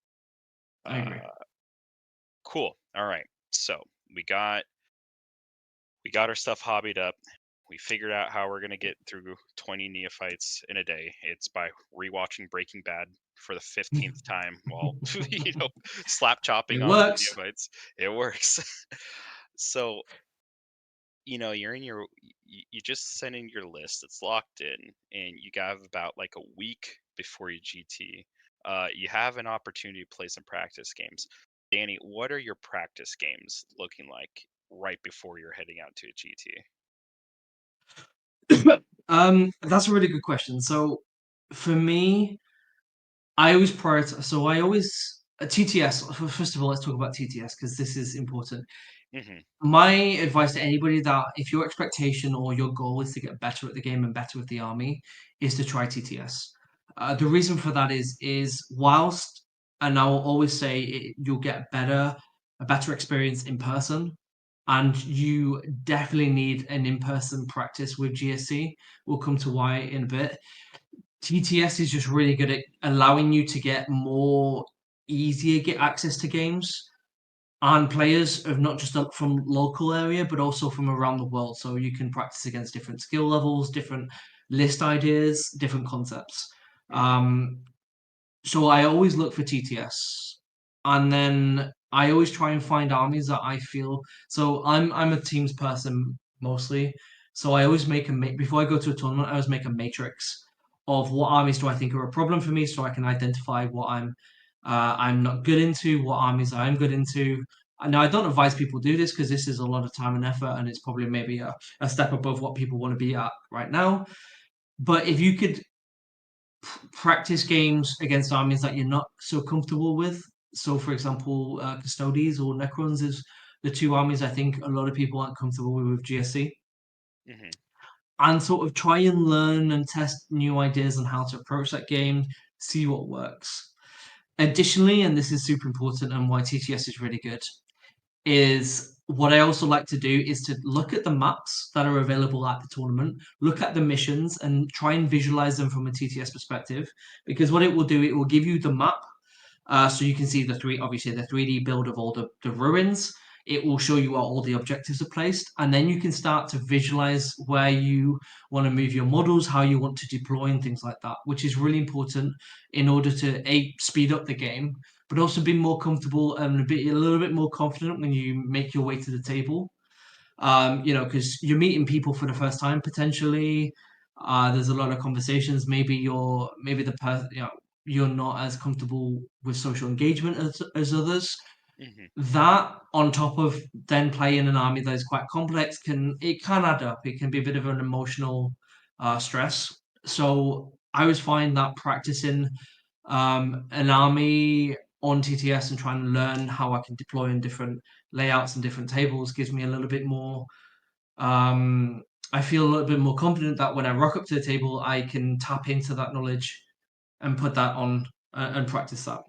I agree. Uh, cool. All right. So we got we got our stuff hobbied up. We figured out how we're gonna get through 20 neophytes in a day. It's by rewatching Breaking Bad for the 15th time while slap chopping It on some works. neophytes. It works. So you're in you just send in your list. It's locked in, and you have about like a week before your GT. You have an opportunity to play some practice games. Danny, what are your practice games looking like right before you're heading out to a GT? That's a really good question. So for me, I always prioritize. So I always TTS. First of all, let's talk about TTS because this is important. Hmm. My advice to anybody that if your expectation or your goal is to get better at the game and better with the army, is to try TTS. The reason for that is whilst, and I will always say you'll get a better experience in person, and you definitely need an in-person practice with GSC. We'll come to why in a bit. TTS is just really good at allowing you to get more easier get access to games and players of not just from local area but also from around the world. So you can practice against different skill levels, different list ideas, different concepts. Hmm. Um, so I always look for TTS, and then I always try and find armies that I feel. So I'm a teams person mostly. So I always before I go to a tournament, I always make a matrix of what armies do I think are a problem for me, so I can identify what I'm not good into, what armies I'm good into. Now I don't advise people do this because this is a lot of time and effort, and it's probably maybe a step above what people want to be at right now. But if you could practice games against armies that you're not so comfortable with. So, for example, Custodes or Necrons is the two armies I think a lot of people aren't comfortable with GSC. Hmm. And sort of try and learn and test new ideas on how to approach that game, see what works. Additionally, and this is super important and why TTS is really good, is what I also like to do is to look at the maps that are available at the tournament, look at the missions, and try and visualize them from a TTS perspective. Because what it will do, it will give you the map, so you can see obviously the 3D build of all the ruins. It will show you where all the objectives are placed, and then you can start to visualize where you want to move your models, how you want to deploy, and things like that, which is really important in order to speed up the game, but also be more comfortable and a little bit more confident when you make your way to the table. Because you're meeting people for the first time potentially. There's a lot of conversations. Maybe you're not as comfortable with social engagement as others. Hmm. That on top of then playing an army that is quite complex can add up. It can be a bit of an emotional stress. So I always find that practicing an army on TTS and trying to learn how I can deploy in different layouts and different tables gives me a little bit more. Um, I feel a little bit more confident that when I rock up to the table, I can tap into that knowledge and put that on and practice that.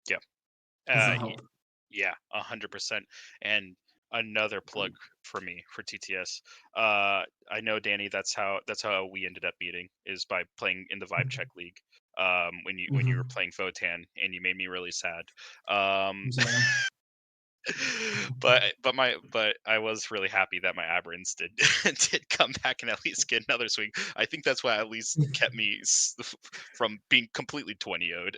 Yeah. Does that Y help? yeah, 100%. And another plug for me for TTS. I know Danny, that's how we ended up meeting is by playing in the Vibe Check League. When you were Mm-hmm. playing Votan and you made me really sad. Um, I'm sorry. but I was really happy that my Aberrants did did come back and at least get another swing. I think that's what at least kept me from being completely 20-0'd.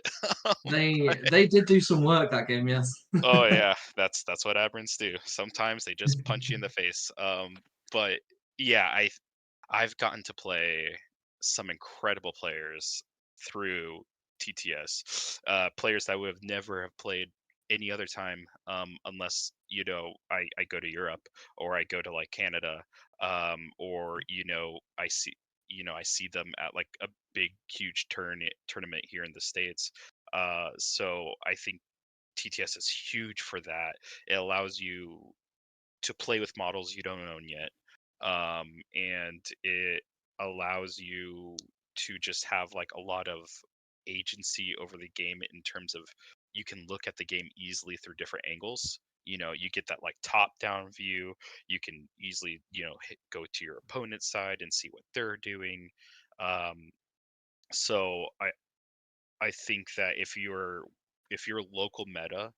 They did do some work that game, yes. Oh yeah, that's what aberrants do. Sometimes they just punch you in the face. But yeah, I've gotten to play some incredible players through TTS. Players that would have never have played any other time, unless I go to Europe or I go to like Canada, or I see them at like a big huge tournament here in the States. So I think TTS is huge for that. It allows you to play with models you don't own yet. And it allows you to just have like a lot of agency over the game in terms of you can look at the game easily through different angles. You get that like top down view. You can easily, go to your opponent's side and see what they're doing. Um, so I think that if your local meta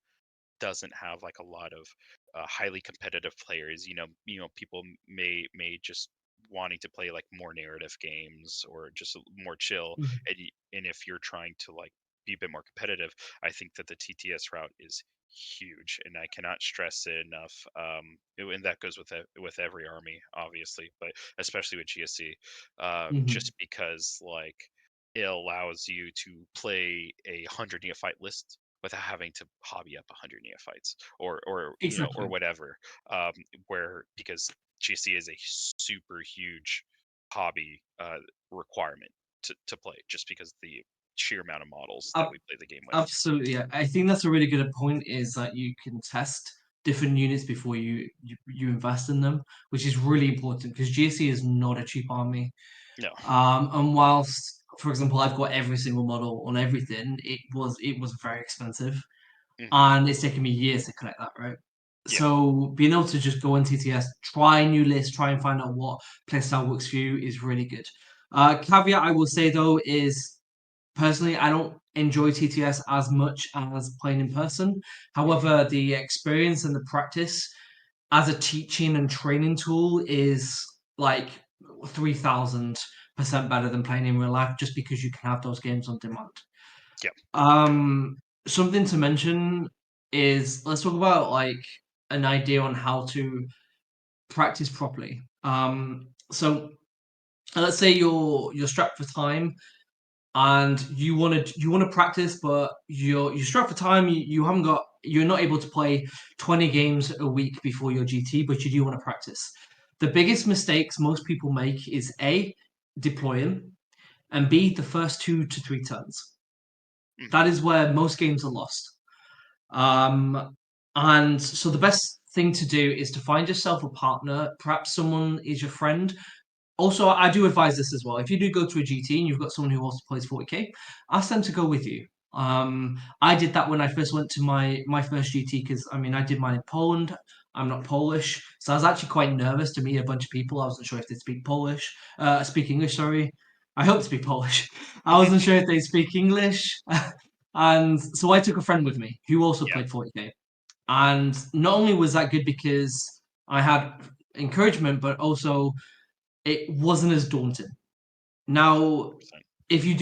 doesn't have like a lot of highly competitive players. People may just wanting to play like more narrative games or just more chill. And if you're trying to like be a bit more competitive, I think that the TTS route is huge, and I cannot stress it enough. And that goes with every army, obviously, but especially with GSC, Mhm. just because like it allows you to play 100 neophyte list without having to hobby up 100 neophytes or Exactly. whatever. um, where because GC is a super huge hobby requirement to play just because the sheer amount of models that Ab we play the game with. Absolutely, yeah. I think that's a really good point, is that you can test different units before you invest in them, which is really important because GSC is not a cheap army. No. And whilst, for example, I've got every single model on everything, it was very expensive, Hmm. and it's taken me years to collect that, right? Yeah. So being able to just go on TTS, try new lists, try and find out what playstyle works for you is really good. Caveat I will say though is, personally, I don't enjoy TTS as much as playing in person. Hmm. However, the experience and the practice as a teaching and training tool is like 3000% better than playing in real life, just because you can have those games on demand. Yeah. Um, Something to mention is, let's talk about like an idea on how to practice properly. So let's say you're strapped for time and you want to practice, but you're strapped for time. You're not able to play 20 games a week before your GT, but you do want to practice. The biggest mistakes most people make is A, deploying, and B, the first 2 to 3 turns. That Hmm. is where most games are lost. And so the best thing to do is to find yourself a partner. Perhaps someone is your friend. Also, I do advise this as well. If you do go to a GT and you've got someone who also plays 40k, ask them to go with you. I did that when I first went to my first GT, because I mean I did mine in Poland. I'm not Polish, so I was actually quite nervous to meet a bunch of people. I wasn't sure if they speak English. Sorry, I hope to speak Polish. I wasn't sure if they speak English, and so I took a friend with me who also Yeah. played 40k. And not only was that good because I had encouragement, but also it wasn't as daunting. Now, 100%. if you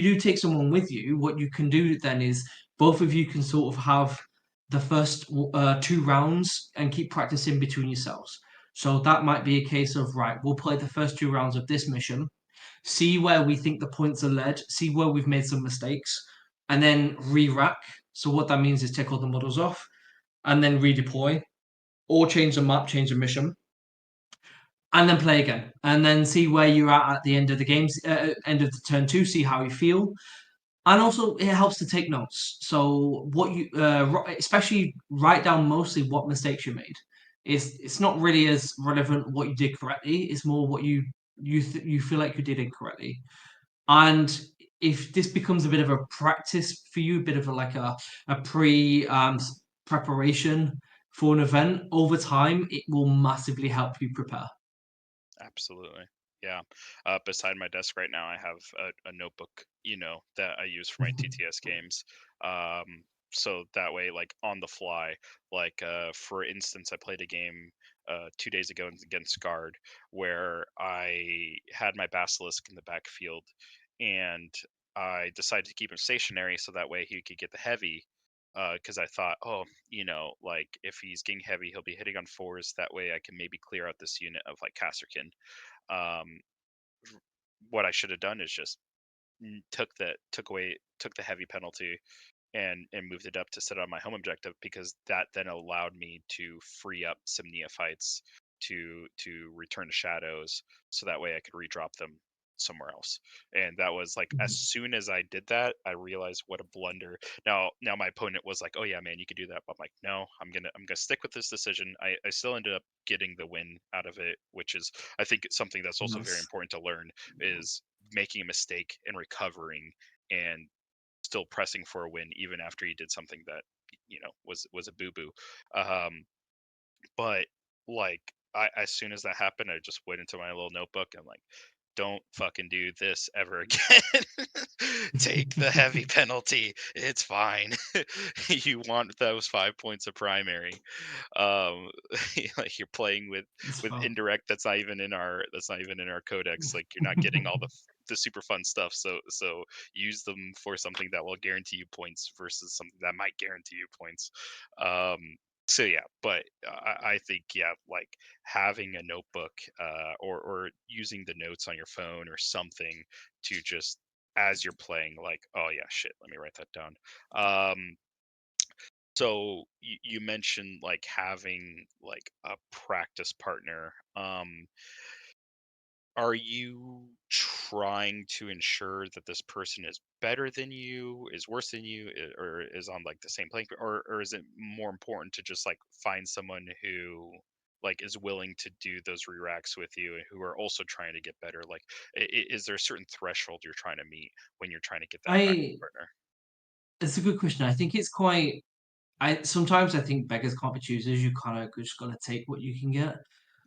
do take someone with you, what you can do then is both of you can sort of have the first 2 rounds and keep practicing between yourselves. So that might be a case of, right, we'll play the first 2 rounds of this mission, see where we think the points are led, see where we've made some mistakes, and then re-rack. So what that means is take all the models off and then redeploy, or change the map, change the mission, and then play again, and then see where you're at the end of the games, end of the turn two, see how you feel. And also, it helps to take notes. So what you, especially write down mostly what mistakes you made. It's not really as relevant what you did correctly. It's more what you feel like you did incorrectly. And if this becomes a bit of a practice for you, a bit of a pre preparation for an event, over time, it will massively help you prepare. Absolutely. Yeah. Beside my desk right now, I have a notebook, that I use for my TTS games. Um, so that way, like on the fly, like for instance, I played a game 2 days ago against Guard where I had my Basilisk in the backfield, and I decided to keep him stationary so that way he could get the heavy. Because I thought, oh, like if he's getting heavy, he'll be hitting on fours. That way, I can maybe clear out this unit of like Casterkin. um, what I should have done is just took the heavy penalty and moved it up to sit on my home objective, because that then allowed me to free up some neophytes to return to shadows, so that way I could redrop them somewhere else. And that was like, as soon as I did that, I realized what a blunder. Now my opponent was like, oh yeah man, you could do that, but I'm like, no, I'm gonna stick with this decision. I still ended up getting the win out of it, which is, I think, something that's also very Nice. important to learn, is making a mistake and recovering, and still pressing for a win even after he did something that was a boo boo. Um, but like, as soon as that happened, I just went into my little notebook and like, don't fucking do this ever again. Take the heavy penalty. It's fine. You want those 5 points of primary. um like you're playing It's with fun. indirect that's not even in our codex. Like, you're not getting all the super fun stuff, so use them for something that will guarantee you points versus something that might guarantee you points. So yeah, but I think, yeah, like having a notebook, or using the notes on your phone or something, to just, as you're playing, like, oh yeah, shit, let me write that down. um so you mentioned like having like a practice partner. Are you trying to ensure that this person is better than you, is worse than you, or is on like the same playing field, or is it more important to just like find someone who like is willing to do those re-racks with you and who are also trying to get better? Like, is there a certain threshold you're trying to meet when you're trying to get that practice I partner? It's a good question. I think it's quite. I sometimes I think beggars can't be choosers. You kind of just gotta take what you can get.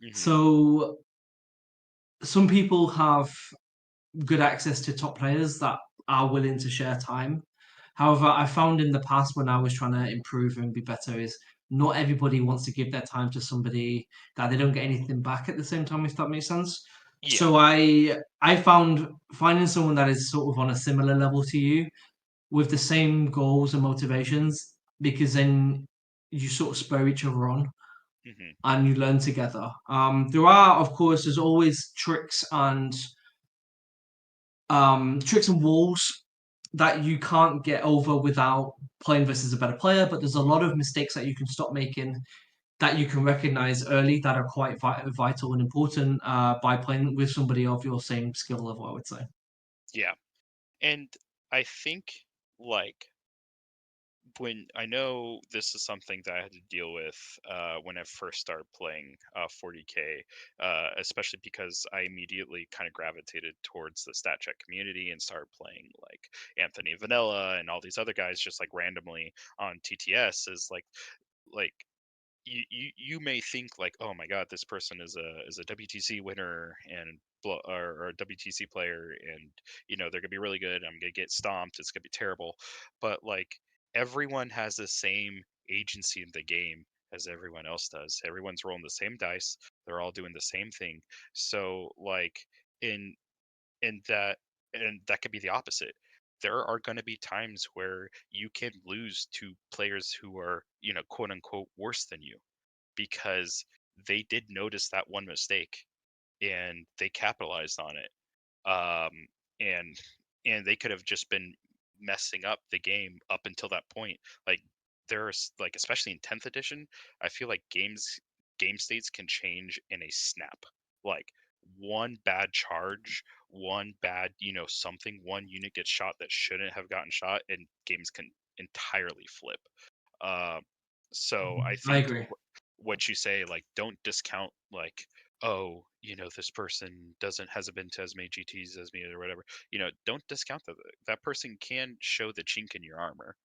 Hmm. So some people have good access to top players that are willing to share time. However, I found in the past when I was trying to improve and be better is not everybody wants to give their time to somebody that they don't get anything back at the same time, if that makes sense. Yeah. So I found finding someone that is sort of on a similar level to you with the same goals and motivations, because then you sort of spur each other on Hmm. and you learn together. There are, of course, there's always tricks and walls that you can't get over without playing versus a better player. But there's a lot of mistakes that you can stop making that you can recognize early that are quite vital and important by playing with somebody of your same skill level, I would say. Yeah. And I think like when I know this is something that I had to deal with when I first started playing 40K, especially because I immediately kind of gravitated towards the stat check community and started playing like Anthony Vanilla and all these other guys just like randomly on TTS. Is like you may think like, oh my god, this person is a WTC winner and or a WTC player, and they're gonna be really good. I'm gonna get stomped. It's gonna be terrible, but like everyone has the same agency in the game as everyone else does. Everyone's rolling the same dice. They're all doing the same thing. So like in in that and that could be the opposite. There are going to be times where you can lose to players who are quote unquote worse than you because they did notice that one mistake and they capitalized on it. Um, and they could have just been messing up the game up until that point. Like there's like especially in 10th edition, I feel like game states can change in a snap. Like one bad charge, one bad, something, one unit gets shot that shouldn't have gotten shot, and games can entirely flip. Um, so I I think agree. what you say, like, don't discount, like, oh, this person hasn't been to as many GTs as me or whatever. Don't discount that that person can show the chink in your armor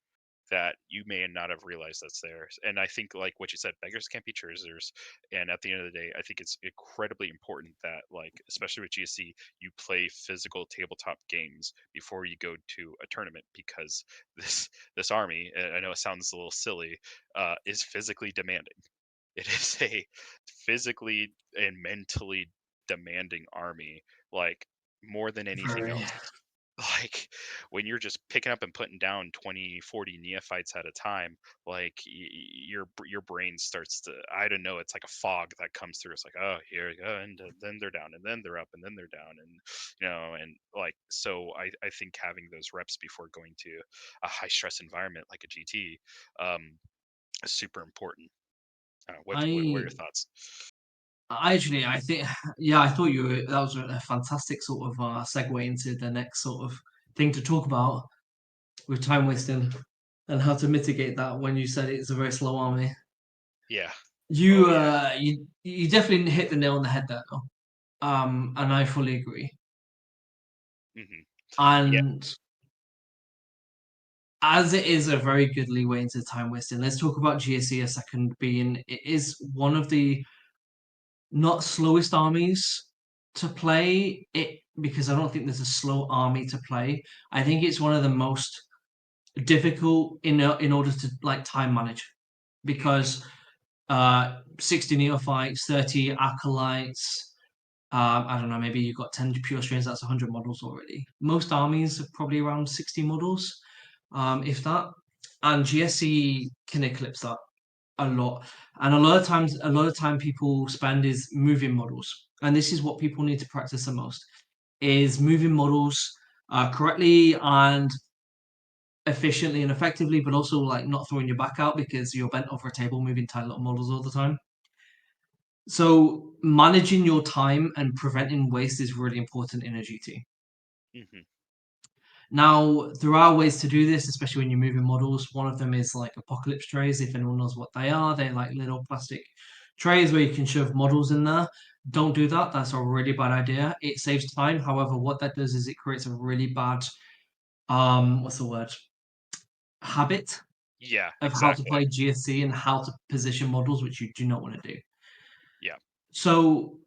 that you may not have realized that's there. And I think, like what you said, beggars can't be choosers. And at the end of the day, I think it's incredibly important that, like, especially with GSC, you play physical tabletop games before you go to a tournament because this army, I know it sounds a little silly, is physically demanding. It is a physically and mentally demanding army, like more than anything Very. else. Like when you're just picking up and putting down 20, 40 neophytes at a time, like your brain starts to, I don't know, it's like a fog that comes through. It's like, oh, here we go, and then they're down, and then they're up, and then they're down, and and like, so I think having those reps before going to a high stress environment like a GT is super important. What are your I thoughts? I think, yeah, I thought that was a fantastic sort of segue into the next sort of thing to talk about with time wasting and how to mitigate that when you said it's a very slow army. Yeah. Oh You yeah. uh you definitely hit the nail on the head there though. And I fully agree. Hmm. Yeah. And as it is a very good leeway into time wasting, let's talk about GSC a second, being it is one of the not slowest armies to play it, because I don't think there's a slow army to play. I think it's one of the most difficult in order to like time manage, Hmm. because 60 neophytes, 30 acolytes. I don't know, maybe you've got 10 pure strains, that's 100 models already. Most armies are probably around 60 models, if that. And GSC can eclipse that a lot. And a lot of time people spend is moving models. And this is what people need to practice the most, is moving models correctly and efficiently and effectively, but also like not throwing your back out because you're bent over a table moving tiny little models all the time. So managing your time and preventing waste is really important in a GT. Hmm. Now, there are ways to do this, especially when you're moving models. One of them is like apocalypse trays, if anyone knows what they are. They're like little plastic trays where you can shove models in there. Don't do that. That's a really bad idea. It saves time. However, what that does is it creates a really bad what's the word? Habit Yeah, of how to exactly. play GSC and how to position models, which you do not want to do. Yeah. So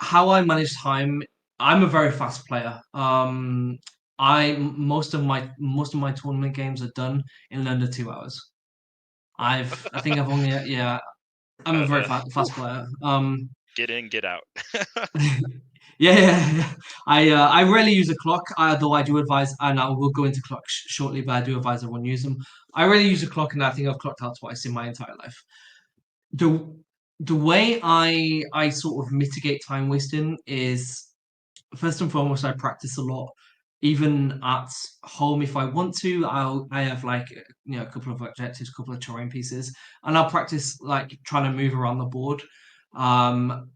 how I manage time, I'm a very fast player. Most of my tournament games are done in under 2 hours. I think I've only yeah, I'm a very Whew. fast player. Get in, get out. Yeah. I rarely use a clock, though I do advise, and I will go into clocks shortly, but I do advise everyone use them. I rarely use a clock, and I think I've clocked out twice in my entire life. The the way I sort of mitigate time wasting is first and foremost, I practice a lot. Even at home, if I want to, I have like a couple of objectives, a couple of terrain pieces, and I'll practice like trying to move around the board. Um,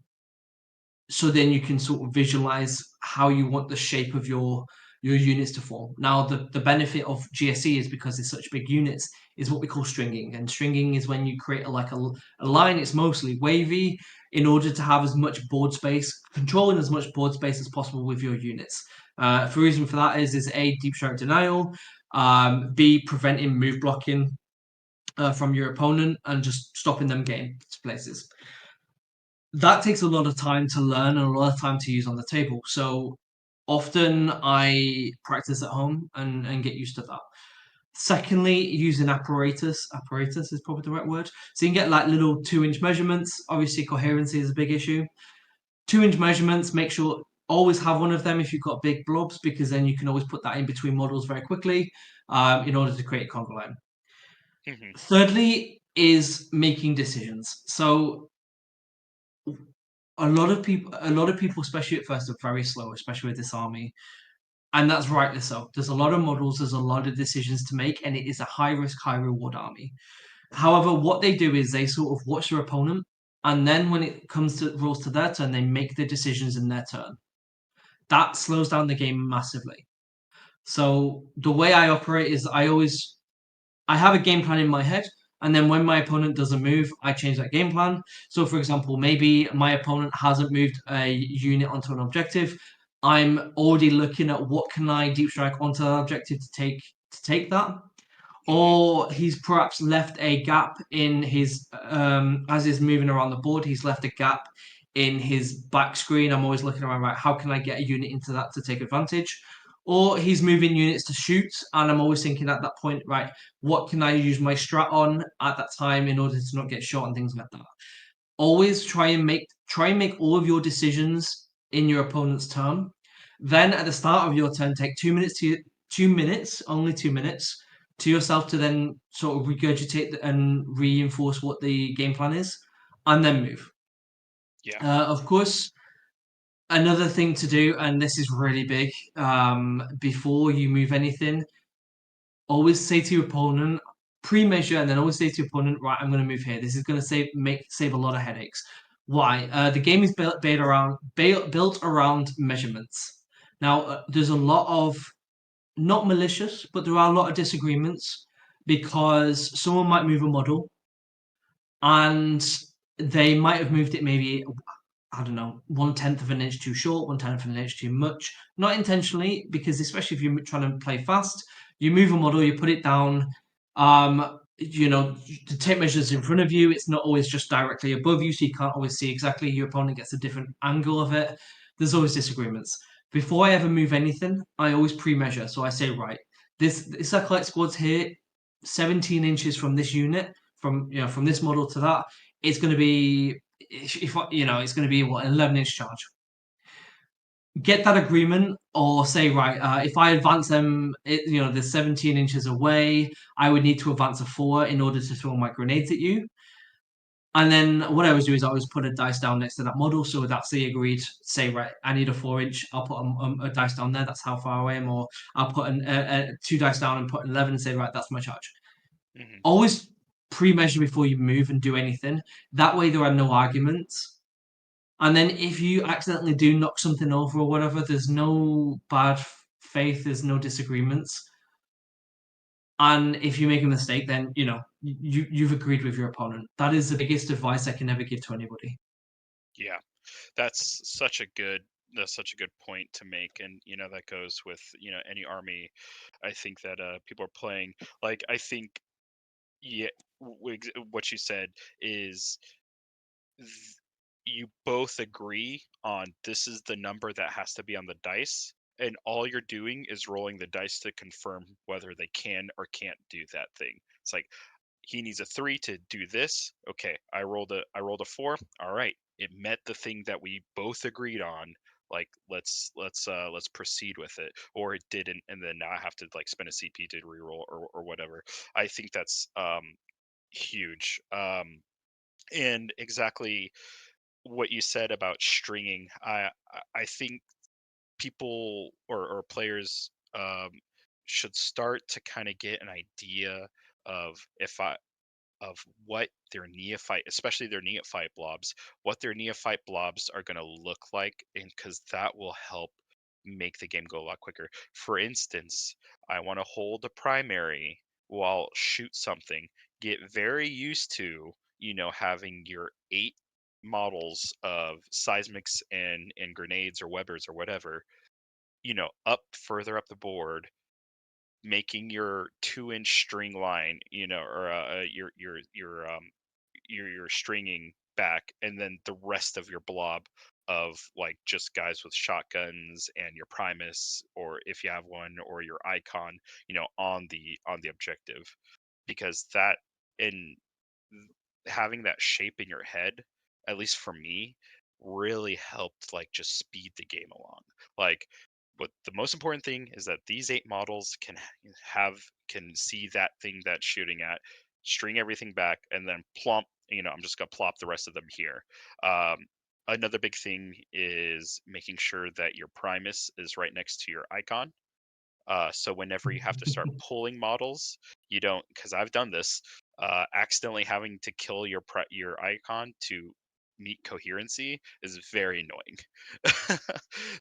so then you can sort of visualize how you want the shape of your units to form. Now, the benefit of GSE is because it's such big units, is what we call stringing. And stringing is when you create a line, it's mostly wavy in order to have as much board space, controlling as much board space as possible with your units. The reason for that is A, deep strike denial, B, preventing move blocking from your opponent and just stopping them getting to places. That takes a lot of time to learn and a lot of time to use on the table. So often I practice at home and get used to that. Secondly, using apparatus. Apparatus is probably the right word. So you can get like little 2-inch measurements. Obviously, coherency is a big issue. 2-inch measurements, make sure always have one of them if you've got big blobs, because then you can always put that in between models very quickly in order to create a conga line. Hmm. Thirdly, is making decisions. So a lot of people, especially at first, are very slow, especially with this army, and that's rightly so. There's a lot of models, there's a lot of decisions to make, and it is a high risk, high reward army. However, what they do is they sort of watch their opponent, and then when it comes to rolls to their turn, they make the decisions in their turn. That slows down the game massively. So the way I operate is I have a game plan in my head, and then when my opponent does a move, I change that game plan. So, for example, maybe my opponent hasn't moved a unit onto an objective. I'm already looking at what can I deep strike onto that objective to take that, Hmm. or he's perhaps left a gap in his as he's moving around the board. He's left a gap in his back screen. I'm always looking around, right? How can I get a unit into that to take advantage? Or he's moving units to shoot, and I'm always thinking at that point, right? What can I use my strat on at that time in order to not get shot and things like that? Always try and make all of your decisions in your opponent's turn. Then at the start of your turn, take 2 minutes 2 minutes, only 2 minutes, to yourself to then sort of regurgitate and reinforce what the game plan is, and then move. Yeah. Of course, another thing to do, and this is really big, before you move anything, always say to your opponent, pre-measure, and then always say to your opponent, right, I'm going to move here. This is going to save a lot of headaches. Why? The game is built around measurements. Now, there's a lot of not malicious, but there are a lot of disagreements because someone might move a model and they might have moved it maybe, I don't know, 1/10 of an inch too short, 1/10 of an inch too much. Not intentionally, because especially if you're trying to play fast, you move a model, you put it down. The tape measures in front of you. It's not always just directly above you, so you can't always see exactly. Your opponent gets a different angle of it. There's always disagreements. Before I ever move anything, I always pre-measure. So I say, right, this acolyte squad's here, 17 inches from this unit, from this model to that. It's going to be if it's going to be what, an 11-inch charge. Get that agreement, or say, right, if I advance them, they're 17 inches away. I would need to advance a 4 in order to throw my grenades at you. And then what I always do is I always put a dice down next to that model, so that's the agreed. Say, right, I need a 4-inch. I'll put a dice down there. That's how far away I am. Or I'll put two dice down and put an 11 and say, right, that's my charge. Hmm. Always pre-measure before you move and do anything. That way, there are no arguments. And then if you accidentally do knock something over or whatever, there's no bad faith, there's no disagreements. And if you make a mistake, then you've agreed with your opponent. That is the biggest advice I can ever give to anybody. Yeah, that's such a good that's such a good point to make, and that goes with any army. I think that people are playing, like, I think, yeah, what you said is, th- you both agree on this is the number that has to be on the dice, and all you're doing is rolling the dice to confirm whether they can or can't do that thing. It's like, he needs a 3 to do this. Okay, I rolled a 4. All right, it met the thing that we both agreed on. Like, let's proceed with it. Or it didn't, and then now I have to like spend a CP to reroll, or whatever. I think that's huge. And exactly what you said about stringing. I think people, or players, should start to kind of get an idea of, if I of what their neophyte, especially their neophyte blobs, what their neophyte blobs are going to look like, and because that will help make the game go a lot quicker. For instance, I want to hold a primary while shoot something. Get very used to, having your 8 models of seismics and grenades or webbers or whatever, up further up the board, making your 2-inch string line, or your stringing back, and then the rest of your blob of like just guys with shotguns, and your Primus, or if you have one, or your icon, on the objective, because that, in having that shape in your head, at least for me, really helped like just speed the game along. Like, but the most important thing is that these 8 models have can see that thing that's shooting at, string everything back, and then plump. I'm just gonna plop the rest of them here. Another big thing is making sure that your Primus is right next to your icon. So whenever you have to start pulling models, you don't, because I've done this, accidentally having to kill your icon to meet coherency is very annoying.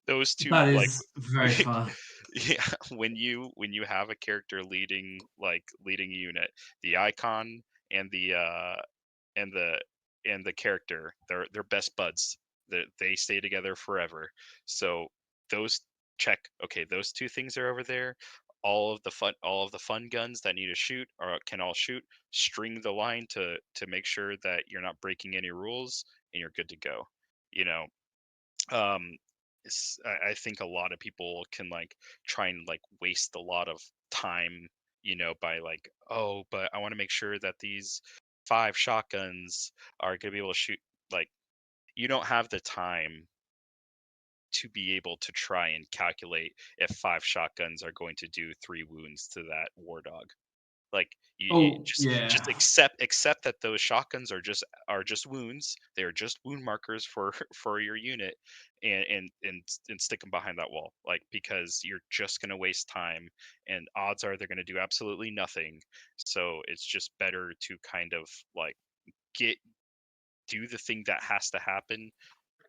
Those two, That like, is very fun. yeah, when you have a character leading a unit, the icon and and the the character, they're best buds. They stay together forever. So those, check, okay, those two things are over there. All of the fun guns that need to shoot can all shoot. String the line to make sure that you're not breaking any rules, and you're good to go. You know, um I think a lot of people can like try and like waste a lot of time, by like, oh, but I want to make sure that these 5 shotguns are going to be able to shoot. Like, you don't have the time to be able to try and calculate if 5 shotguns are going to do 3 wounds to that war dog. Like, you Oh just yeah. accept that those shotguns are just wounds. They're just wound markers for for your unit, and stick them behind that wall. Like, because you're just gonna waste time, and odds are they're gonna do absolutely nothing. So it's just better to kind of like get do the thing that has to happen,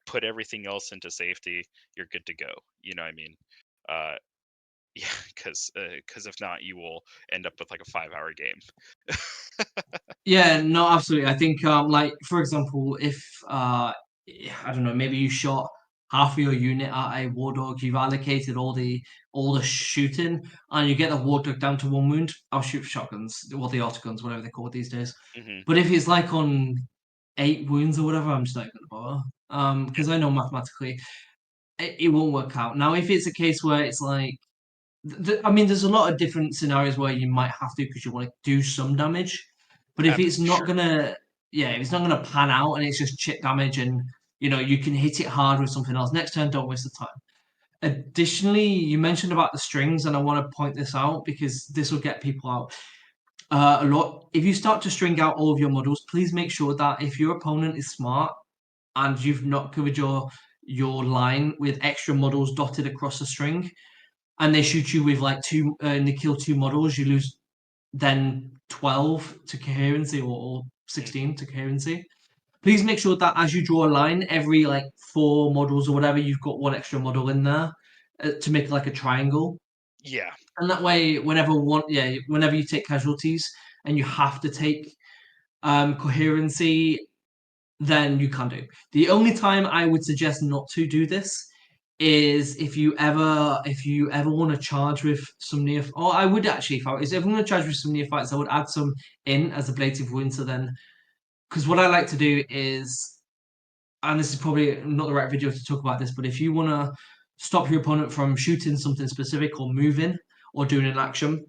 put everything else into safety. You're good to go. You know what I mean? Uh, yeah, because if not, you will end up with like a 5-hour game. Yeah, no, absolutely. I think, like for example, if I don't know, maybe you shot half of your unit at a war dog, you've allocated all the shooting, and you get the war dog down to 1 wound. I'll shoot shotguns, or the autoguns, whatever they're called these days. Hmm. But if it's like on 8 wounds or whatever, I'm just not going to bother. Yeah, Because I know mathematically it won't work out. Now, if it's a case where it's like, I mean, there's a lot of different scenarios where you might have to because you want to do some damage. But if it's not sure. gonna, yeah, if it's not gonna pan out and it's just chip damage and you can hit it hard with something else, next turn don't waste the time. Additionally, you mentioned about the strings, and I want to point this out because this will get people out a lot. If you start to string out all of your models, please make sure that if your opponent is smart and you've not covered your line with extra models dotted across the string, and they shoot you with like two, and they kill 2 models, you lose then 12 to coherency or Hmm. 16 to coherency. Please make sure that as you draw a line, every like 4 models or whatever, you've got one extra model in there to make like a triangle. Yeah. And that way, whenever you take casualties and you have to take coherency, then you can do. The only time I would suggest not to do this is if you ever want to charge with some or I would actually if I was ever going to charge with some neophytes, I would add some in as a ablative wound. So then, because what I like to do is, and this is probably not the right video to talk about this, but if you want to stop your opponent from shooting something specific or moving or doing an action,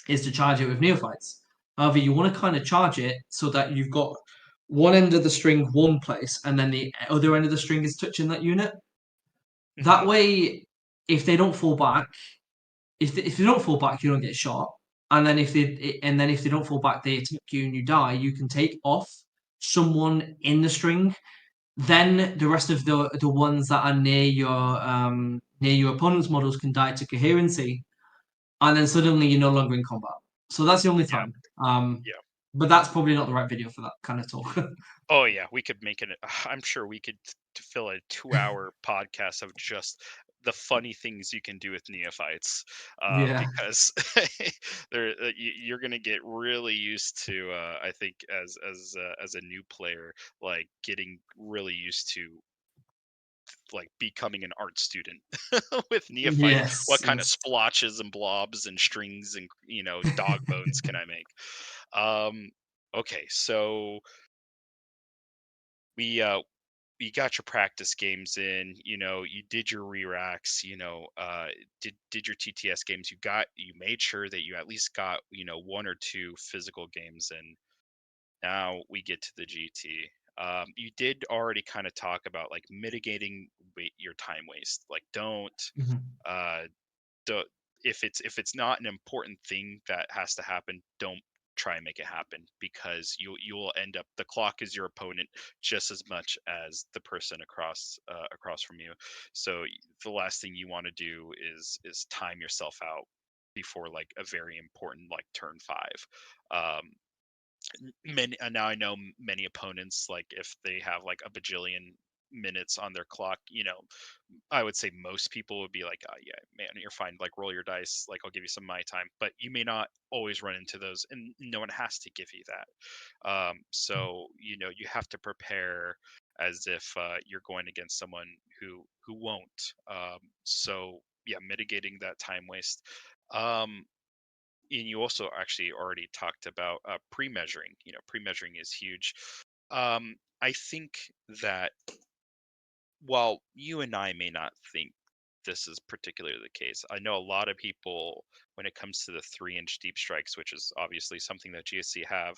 is to charge it with neophytes. However, you want to kind of charge it so that you've got one end of the string one place and then the other end of the string is touching that unit. That Hmm. way, if they don't fall back, if they don't fall back, you don't get shot. And then if they don't fall back, they attack you and you die. You can take off someone in the string. Then the rest of the ones that are near your opponent's models can die to coherency, and then suddenly you're no longer in combat. So that's the only Yeah. time. Um, Yeah. but that's probably not the right video for that kind of talk. Oh yeah, we could make it. I'm sure we could fill a 2-hour podcast of just the funny things you can do with neophytes, Yeah. because you're gonna get really used to. I think as a new player, like getting really used to like becoming an art student with neophyte. What Yes. kind of Yes. splotches and blobs and strings and dog bones can I make? Um, okay, so we you got your practice games in, you did your re-racks, did your TTS games. You made sure that you at least got, one or two physical games in. Now we get to the GT. You did already kind of talk about like mitigating your time waste. Like Mhm. uh, don't if it's not an important thing that has to happen, don't try and make it happen, because you will end up, the clock is your opponent just as much as the person across from you. So the last thing you want to do is time yourself out before like a very important like turn 5. um Many now I know many opponents, like if they have like a bajillion minutes on their clock, I would say most people would be like, oh, yeah, man, you're fine. Like, roll your dice. Like, I'll give you some of my time. But you may not always run into those, and no one has to give you that. So you have to prepare as if you're going against someone who won't. So yeah, mitigating that time waste. Um, and you also actually already talked about pre-measuring. Pre-measuring is huge. I think that while you and I may not think this is particularly the case, I know a lot of people, when it comes to the 3-inch deep strikes, which is obviously something that GSC have,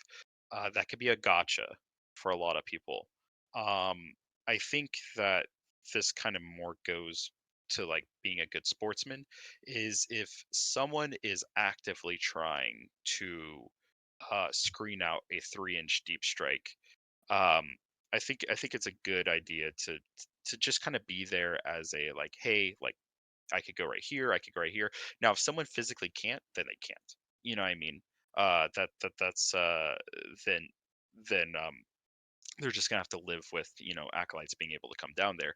that could be a gotcha for a lot of people. I think that this kind of more goes to like being a good sportsman, is if someone is actively trying to screen out a 3-inch deep strike. um, I think it's a good idea to just kind of be there as a like, hey, like I could go right here, I could go right here. Now, if someone physically can't, then they can't. You know what I mean? That's then they're just gonna have to live with acolytes being able to come down there.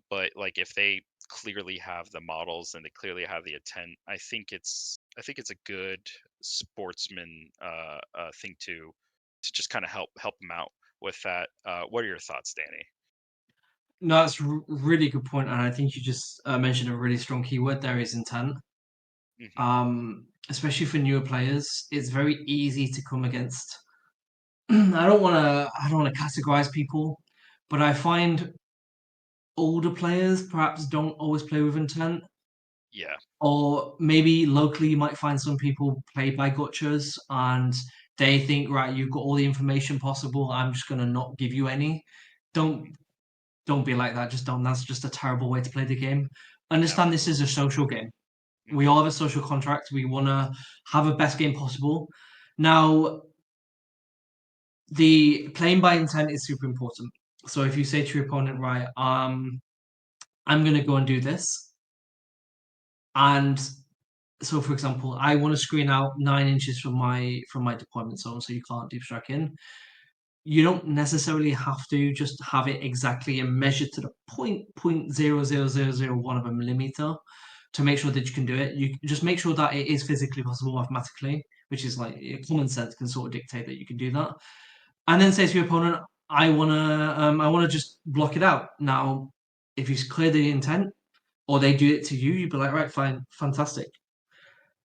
But like if they clearly have the models and they clearly have the intent, I think it's a good sportsman thing to just kind of help them out with that. What are your thoughts, Danny? No, that's really good point, and I think you just mentioned a really strong keyword there is intent. Hmm. Especially for newer players, it's very easy to come against. I don't want to categorize people, but I find older players perhaps don't always play with intent. Yeah. Or maybe locally you might find some people play by gotchas and they think, right, you've got all the information possible. I'm just gonna not give you any. Don't don't be like that. Just don't. That's just a terrible way to play the game. Understand this is a Absolutely. social game. We Hmm. all have a social contract. We wanna have a best game possible. Now, the playing by intent is super important. So if you say to your opponent, right, I'm gonna go and do this, and so for example, I want to screen out 9 inches from my deployment zone, so you can't deep strike in. you don't necessarily have to just have it exactly and measure to the .0.00001 of a millimeter to make sure that you can do it. You just make sure that it is physically possible mathematically, which is like common sense can sort of dictate that you can do that. And then say to your opponent, I wanna just block it out. Now, if you clear the intent or they do it to you, you'd be like, right, fine, fantastic.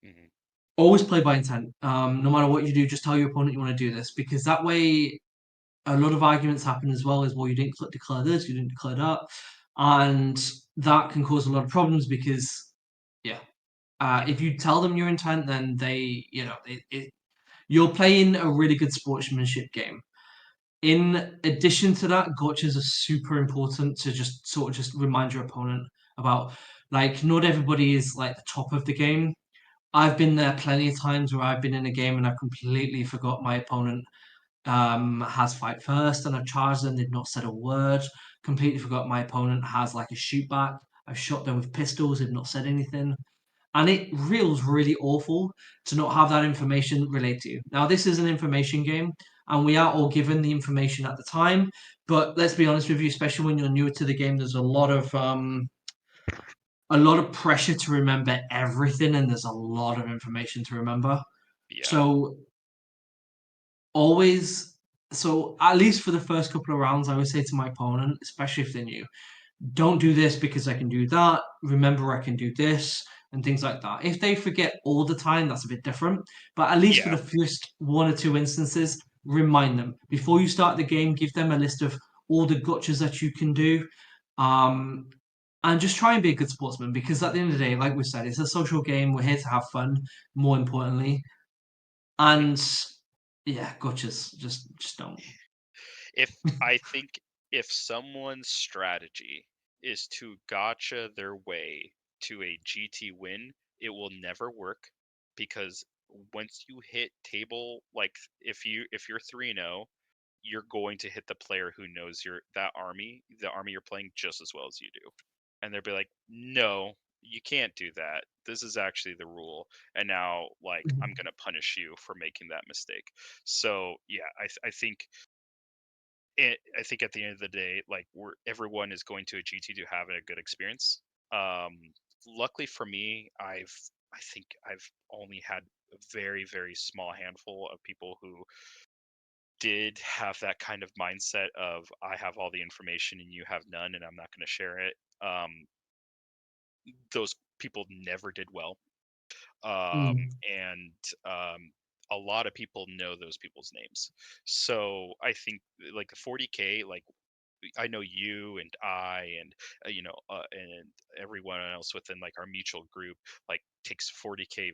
Hmm. Always play by intent. No matter what you do, just tell your opponent you want to do this because that way a lot of arguments happen as well as well you didn't declare this, you didn't declare that, and that can cause a lot of problems because yeah, Yeah. if you tell them your intent, then you're playing a really good sportsmanship game. In addition to that, gotchas are super important to just sort of just remind your opponent about like not everybody is like the top of the game. I've been there plenty of times where I've been in a game and I've completely forgot my opponent has fight first, and I've charged them. They've not said a word. Completely forgot my opponent has like a shoot back. I've shot them with pistols. They've not said anything, and it feels really awful to not have that information relayed to you. Now, this is an information game, and we are all given the information at the time. But let's be honest with you, especially when you're newer to the game, there's a lot of pressure to remember everything, and there's a lot of information to remember. Yeah. So always so at least for the first couple of rounds, I would say to my opponent, especially if they're new, don't do this because I can do that. Remember, I can do this and things like that. If they forget all the time, that's a bit different. But at least for Yeah. the first one or two instances, remind them before you start the game. Give them a list of all the gotchas that you can do, um, and just try and be a good sportsman. Because at the end of the day, like we said, it's a social game. We're here to have fun. More importantly, Mhm. and yeah, gotchas. Just don't. If I think if someone's strategy is to gotcha their way to a GT win, it will never work because once you hit table, like if you're 3-0, you're going to hit the player who knows the army you're playing just as well as you do. And they'll be like, "No, you can't do that. This is actually the rule." And now like I'm going to punish you for making that mistake. So, yeah, I think I think at the end of the day, like everyone is going to a GT to have a good experience. Um, Luckily for me, I think I've only had a very very small handful of people who did have that kind of mindset of I have all the information and you have none, and I'm not going to share it. Those people never did well, Mhm. and a lot of people know those people's names. So I think like the 40K, like I know you and and everyone else within like our mutual group like takes 40K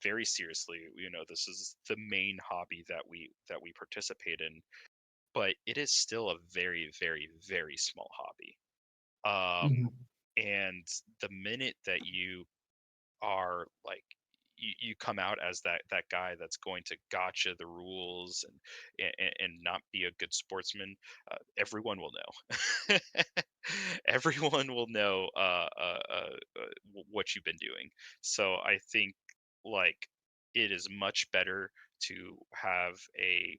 very seriously. This is the main hobby that we participate in, but it is still a very very very small hobby. Um, Mhm. and the minute that you are like you come out as that guy that's going to gotcha the rules and not be a good sportsman, everyone will know. Everyone will know what you've been doing. So I think like it is much better to have a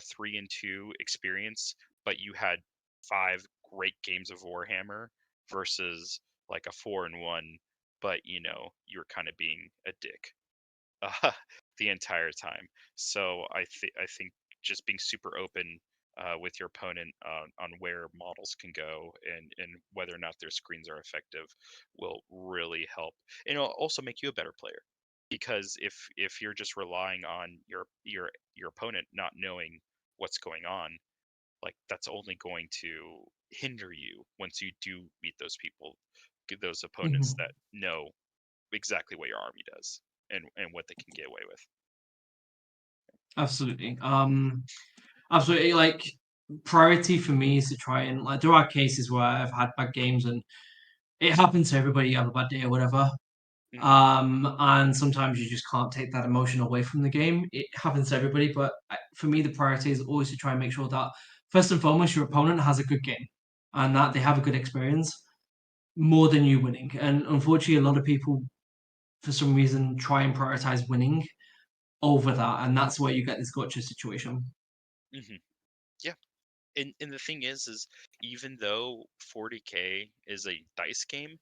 3-2 experience, but you had 5 great games of Warhammer versus like a 4-1, but you're kind of being a dick uh, the entire time. So I think just being super open with your opponent on where models can go and whether or not their screens are effective will really help. And it'll also make you a better player because if you're just relying on your opponent not knowing what's going on, like that's only going to hinder you once you do meet those people, those opponents Mhm. that know exactly what your army does and what they can get away with. Absolutely. Absolutely. Like priority for me is to try and like there are cases where I've had bad games and it happens to everybody. You have a bad day or whatever. Hmm. And sometimes you just can't take that emotion away from the game. It happens to everybody, but for me, the priority is always to try and make sure that first and foremost, your opponent has a good game and that they have a good experience more than you winning. And unfortunately, a lot of people, for some reason, try and prioritize winning over that, and that's where you get this gotcha situation. Hmm. Yeah. And the thing is even though 40K is a dice game,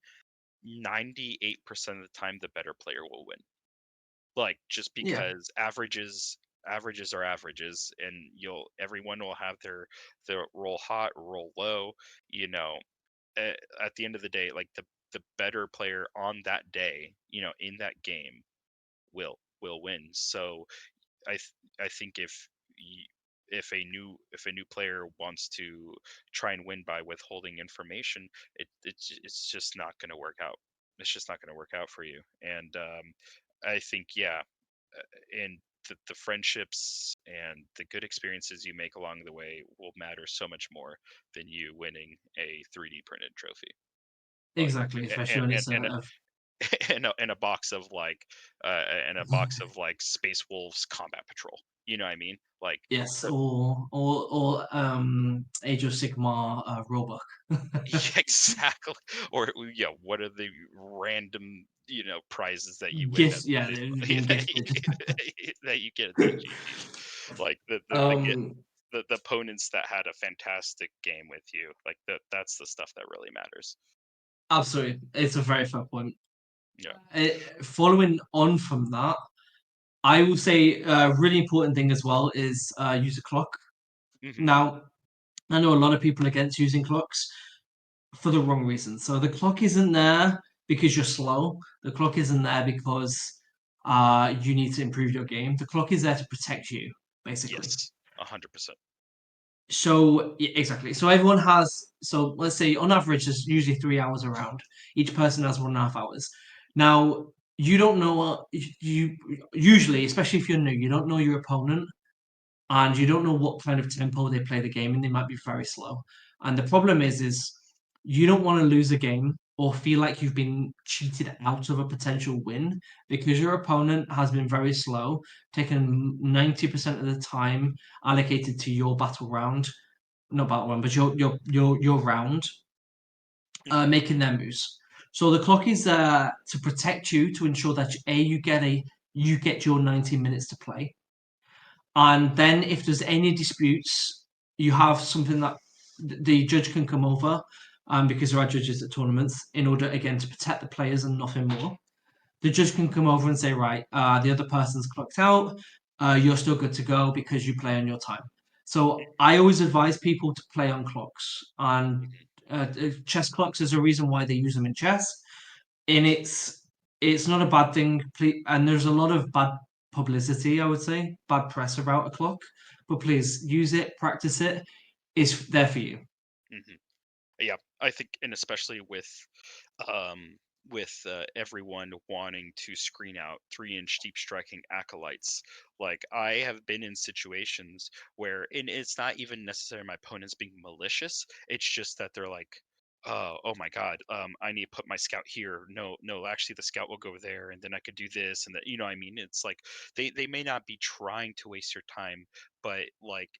98% of the time the better player will win. Like, just Yeah, because averages are averages, and everyone will have their roll hot, roll low, you know. At the end of the day, like, the better player on that day, in that game will win. So I think if a new player wants to try and win by withholding information, it's just not going to work out. It's just not going to work out for you. And I think, yeah, and the friendships and the good experiences you make along the way will matter so much more than you winning a 3D printed trophy. Like, exactly. Especially and when and it's and a and a box of like Space Wolves Combat Patrol. You know what I mean? Like, yes, the or Age of Sigmar Roebuck. yeah, exactly. Or, yeah, what are the random, prizes that you win at Gift, yeah, these they've been gifted. that you get at these GCs? Like, um, the opponents that had a fantastic game with you. Like, that's the stuff that really matters. Absolutely, it's a very fair point. Yeah. Following on from that, I will say a really important thing as well is use a clock. Hmm. Now, I know a lot of people are against using clocks for the wrong reason. So the clock isn't there because you're slow. The clock isn't there because you need to improve your game. The clock is there to protect you, basically. Yes. 100%. So yeah, exactly. So everyone has. So let's say on average, there's usually 3 hours around. Each person has 1.5 hours. Now you don't know you usually, especially if you're new, you don't know your opponent and you don't know what kind of tempo they play the game and they might be very slow. And the problem is you don't want to lose a game or feel like you've been cheated out of a potential win because your opponent has been very slow, taken 90% of the time allocated to your battle round, not battle round, but your round, Hmm. making their moves. So the clock is there to protect you to ensure that you get your 90 minutes to play, and then if there's any disputes, you have something that the judge can come over, because there are judges at tournaments, in order again to protect the players and nothing more. The judge can come over and say, right, the other person's clocked out, you're still good to go because you play on your time. So I always advise people to play on clocks, and chess clocks is a reason why they use them in chess, and it's not a bad thing. And there's a lot of bad publicity, I would say, bad press about a clock. But please use it, practice it. It's there for you. Hmm. Yeah, I think, and especially um, everyone wanting to screen out 3-inch deep striking acolytes. Like, I have been in situations where, and it's not even necessarily my opponents being malicious. It's just that they're like, oh my God, I need to put my scout here. No, no, actually, the scout will go there, and then I could do this, and that. You know what I mean? It's like they may not be trying to waste your time, but, like,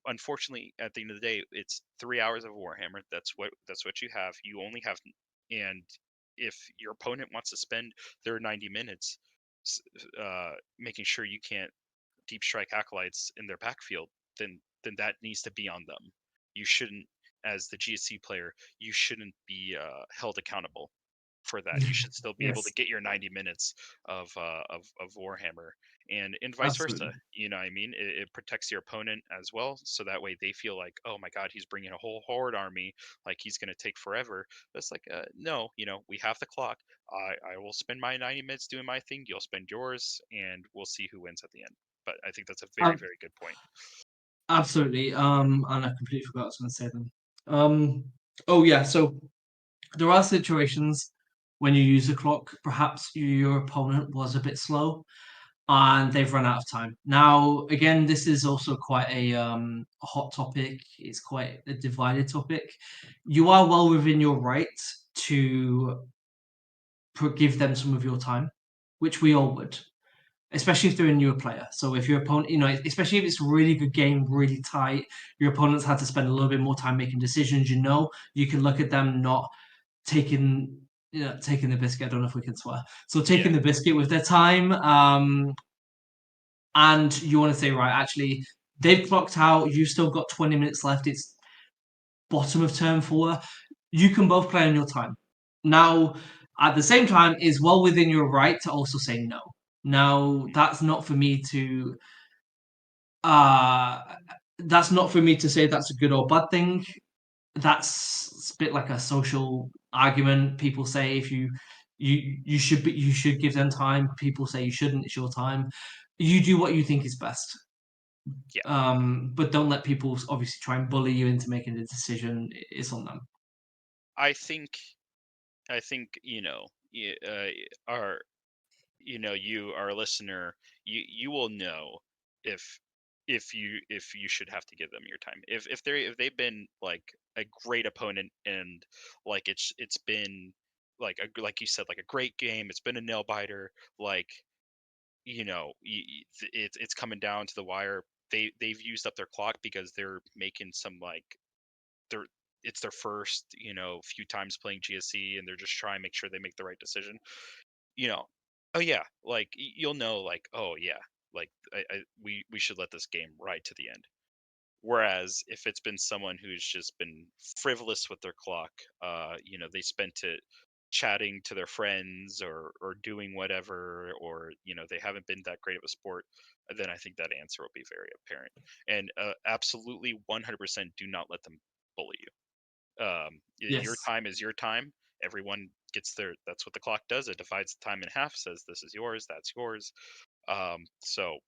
unfortunately, at the end of the day, it's 3 hours of Warhammer. That's what you have. You only have, and if your opponent wants to spend their 90 minutes making sure you can't deep strike acolytes in their backfield, then that needs to be on them. You shouldn't, as the GSC player, you shouldn't be held accountable for that. You should still be able to Yes, get your 90 minutes of Warhammer, and vice versa. absolutely. You know what I mean? It protects your opponent as well, so that way they feel like, oh my God, he's bringing a whole horde army, like he's going to take forever. That's like, no, we have the clock. I will spend my 90 minutes doing my thing. You'll spend yours, and we'll see who wins at the end. But I think that's a very, Ab- very good point. Absolutely. And I completely forgot what I was going to say then. Um, oh yeah. So there are situations when you use a clock, perhaps your opponent was a bit slow and they've run out of time. Now, again, this is also quite a hot topic. It's quite a divided topic. You are well within your right to give them some of your time, which we all would, especially if they're a newer player. So if your opponent, especially if it's a really good game, really tight, your opponent's had to spend a little bit more time making decisions. You can look at them not taking taking the biscuit. I don't know if we can swear. So Yeah. taking the biscuit with their time, and you want to say, right, actually, They've clocked out. You've still got 20 minutes left. It's bottom of term 4. You can both play on your time. Now, at the same time, it's well within your right to also say no. Now, Mm, uh that's not for me to say that's a good or bad thing. That's a bit like a social argument. People say if you should give them time. People say you shouldn't. It's your time. You do what you think is best. yeah, But don't let people obviously try and bully you into making a decision. It's on them. I think our you our listener, you will know if if you should have to give them your time, if they've been like a great opponent, and like it's been like like you said, like a great game, it's been a nail biter, like it's coming down to the wire. They've used up their clock because they're making some like they're it's their first few times playing GSC, and they're just trying to make sure they make the right decision. you know, oh yeah, like you'll know, like, oh yeah, like we should let this game ride to the end. Whereas if it's been someone who's just been frivolous with their clock, they spent it chatting to their friends or doing whatever, or they haven't been that great of a sport, then I think that answer will be very apparent. And absolutely 100% do not let them bully you. Your Yes. time is your time. Everyone gets their. That's what the clock does. It divides the time in half. Says this is yours. That's yours. So,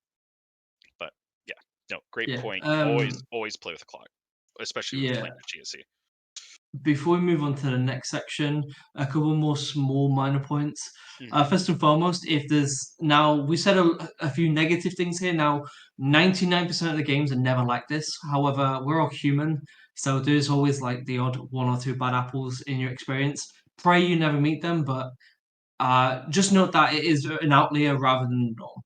but yeah, no, great Yeah. point. Always play with the clock, especially with Yeah. playing with GSC. Before we move on to the next section, a couple more small minor points. Hmm. First and foremost, if there's now we said a few negative things here. Now, 99% of the games are never like this. However, we're all human, so there's always like the odd one or two bad apples in your experience. Pray you never meet them, but just note that it is an outlier rather than the norm.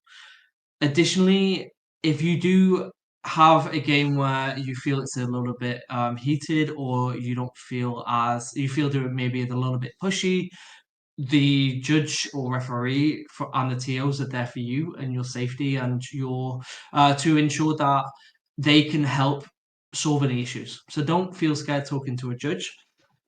Additionally, if you do have a game where you feel it's a little bit heated, or you don't feel as you feel that it maybe a little bit pushy, the judge or referee and the TOs are there for you and your safety and your to ensure that they can help solve any issues. So don't feel scared talking to a judge.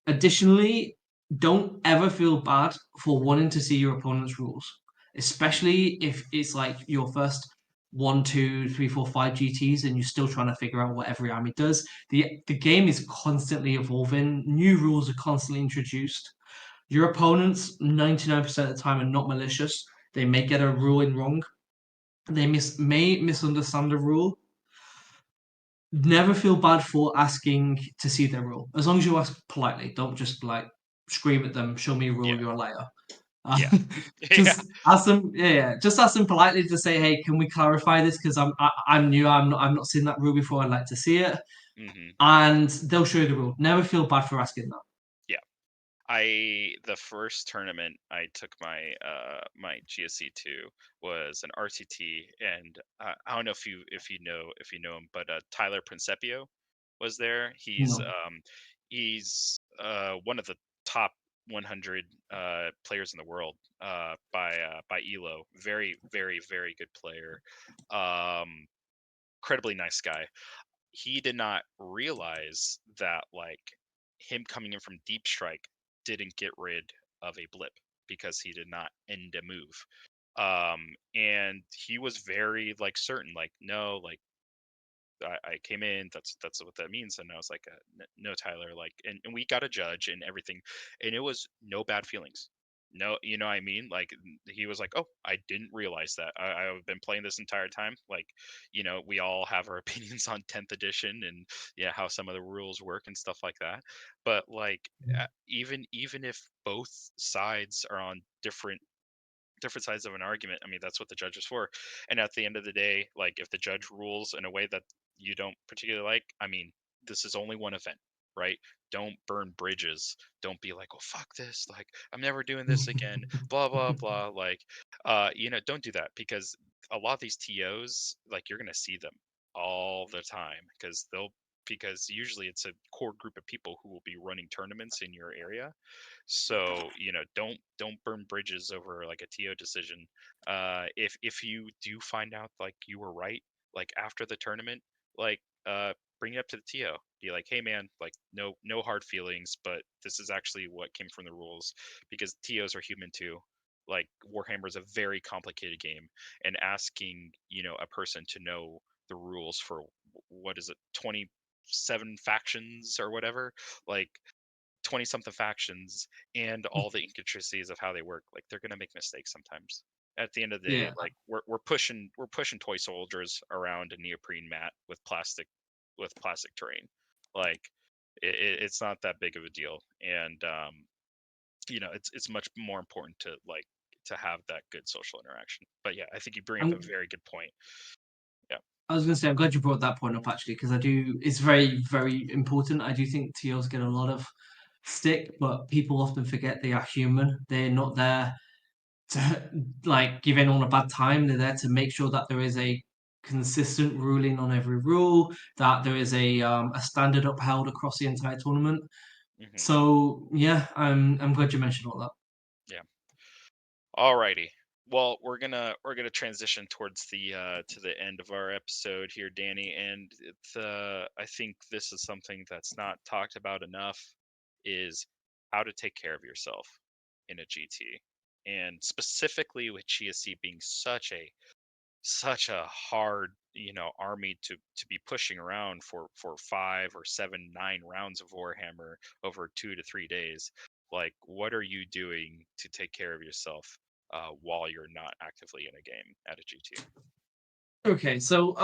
Additionally, don't ever feel bad for wanting to see your opponent's rules, Hmm. especially if it's like your first one, two, three, four, five GTs and you're still trying to figure out what every army does. The game is constantly evolving. New rules are constantly introduced. Your opponents, 99% of the time, are not malicious. They may get a ruling wrong. They may misunderstand a rule. Never feel bad for asking to see their rule. As long as you ask politely, don't just like scream at them, show me a rule, Yeah. you're a liar. Yeah. Yeah. Just ask them, yeah, yeah, just ask them politely to say, hey, can we clarify this? Because I'm new, I'm not seen that rule before. I'd like to see it, Hmm. and they'll show you the rule. Never feel bad for asking that. Yeah. The first tournament I took my GSC to was an RTT, and I don't know if you know him, but Tyler Principio was there. No. He's one of the top 100 players in the world by Elo. Very very very good player. Um, Incredibly nice guy. He did not realize that like him coming in from deep strike didn't get rid of a blip because he did not end a move. And he was very like certain, like, no, like I came in. That's what that means. And I was like, no, Tyler. Like, and we got a judge and everything, and it was no bad feelings. No, you know what I mean? Like he was like, oh, I didn't realize that. I've been playing this entire time. Like, we all have our opinions on 10th edition and yeah, how some of the rules work and stuff like that. But like, even if both sides are on different sides of an argument. I mean, that's what the judge is for. And at the end of the day, like if the judge rules in a way that you don't particularly like, I mean, this is only one event, right? Don't burn bridges. Don't be like, oh fuck this, like I'm never doing this again, blah blah blah. Like, don't do that, because a lot of these TOs, like you're gonna see them all the time because usually it's a core group of people who will be running tournaments in your area. So don't burn bridges over like a TO decision. If you do find out like you were right, like after the tournament, like bring it up to the TO. Be like, hey man, like no hard feelings, but this is actually what came from the rules because TOs are human too. Like Warhammer is a very complicated game, and asking a person to know the rules for what is it 27 factions or whatever, like 20 something factions, and all the intricacies of how they work, like they're gonna make mistakes sometimes. At the end of the day, Yeah. like we're pushing toy soldiers around a neoprene mat with plastic terrain. Like it's not that big of a deal, and it's much more important to like to have that good social interaction. But yeah, I think you bring up a I'm very good point. Yeah. I was going to say, I'm glad you brought that point up actually, because I do. It's very, very important. I do think TOs get a lot of stick, but people often forget they are human. They're not there to like give anyone a bad time. They're there to make sure that there is a consistent ruling on every rule, that there is a standard upheld across the entire tournament. Hmm. So yeah, I'm glad you mentioned all that. Yeah. Alrighty. Well, we're gonna transition towards the to the end of our episode here, Danny, and I think this is something that's not talked about enough is how to take care of yourself in a GT, and specifically with GSC being such a hard army to be pushing around for 5 or 7 9 rounds of Warhammer over 2 to 3 days. Like what are you doing to take care of yourself while you're not actively in a game at a GT? Okay, so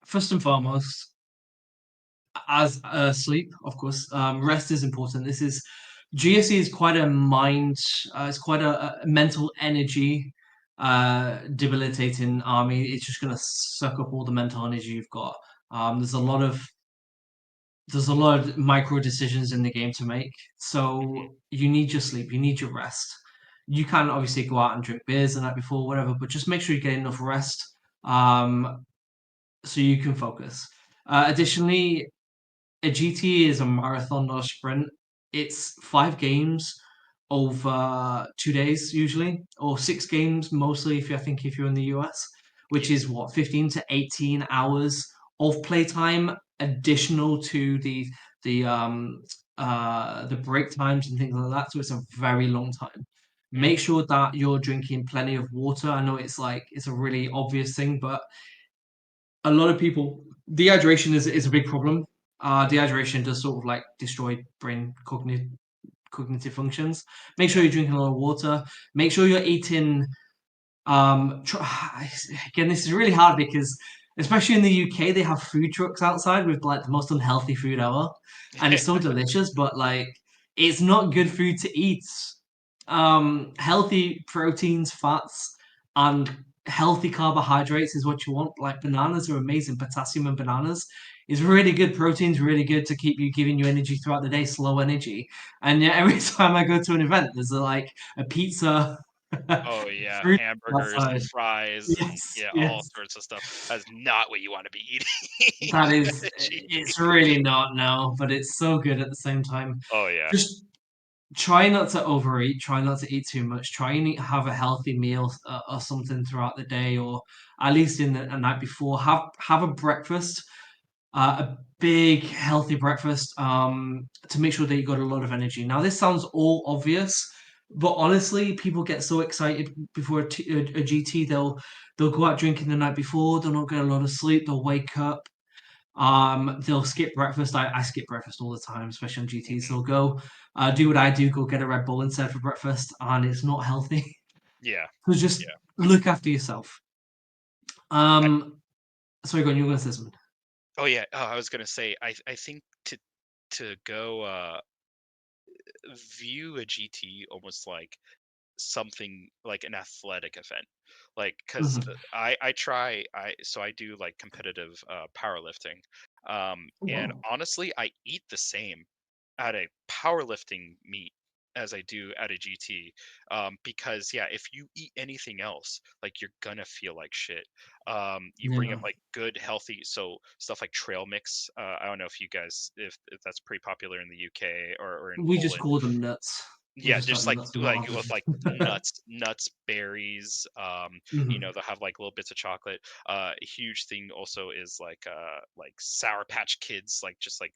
first and foremost, as sleep, of course, rest is important. This is GSE is quite a mind, it's quite a mental energy debilitating army. It's just going to suck up all the mental energy you've got. Um, there's a lot of there's a lot of micro decisions in the game to make, Hmm. so you need your sleep, you need your rest. You can obviously go out and drink beers the night before, whatever, but just make sure you get enough rest, um, so you can focus. Additionally, a GT is a marathon, not a sprint. It's 5 games over 2 days usually, or 6 games mostly if you're in the US, which Yeah. is what 15 to 18 hours of playtime additional to the break times and things like that. So it's a very long time. Make Hmm. sure that you're drinking plenty of water. I know it's a really obvious thing, but a lot of people dehydration is a big problem. Dehydration does sort of like destroy brain cognitive functions. Make sure Yeah. you're drinking a lot of water. Make sure you're eating. Again, this is really hard because especially in the UK, they have food trucks outside with like the most unhealthy food ever, and it's so delicious. But like, it's not good food to eat. Healthy proteins, fats, and healthy carbohydrates is what you want. Like bananas are amazing. Potassium in bananas is really good. Protein's really good to keep you giving you energy throughout the day, slow energy. And yet every time I go to an event, there's like a pizza, Oh yeah, fruit hamburgers and outside. fries and Yes, yeah, all yes. sorts of stuff. That's not what you want to be eating That at is, a GT. it's really not no, but it's so good at the same time. Oh yeah. Just try not to overeat. Try not to eat too much. Try and have a healthy meal or something throughout the day, or at least in the night before. Have a breakfast, a big healthy breakfast, to make sure that you got a lot of energy. Now, this sounds all obvious, but honestly, people get so excited before a GT. They'll go out drinking the night before. They'll not get a lot of sleep. They'll wake up. They'll skip breakfast. I skip breakfast all the time, especially on GTs. Hmm. They'll go do what I do, go get a Red Bull instead for breakfast, and it's not healthy. Yeah. So just Yeah. look after yourself. I, Sorry, go on. You were going to say something. oh yeah. Oh, I was gonna say I think to go view a GT almost like something like an athletic event, like because Mhm. I do like competitive powerlifting, and Wow. honestly I eat the same at a powerlifting meet as I do at a GT, because yeah, if you eat anything else, like you're gonna feel like shit. You bring up Yeah. like good healthy, so stuff like trail mix. I don't know if you guys if that's pretty popular in the UK or in We just Poland. call them nuts. We'll Yeah, just have just nuts and not like have with like everything. nuts, berries. Mhm. They'll have like little bits of chocolate. A huge thing also is like Sour Patch Kids, like just like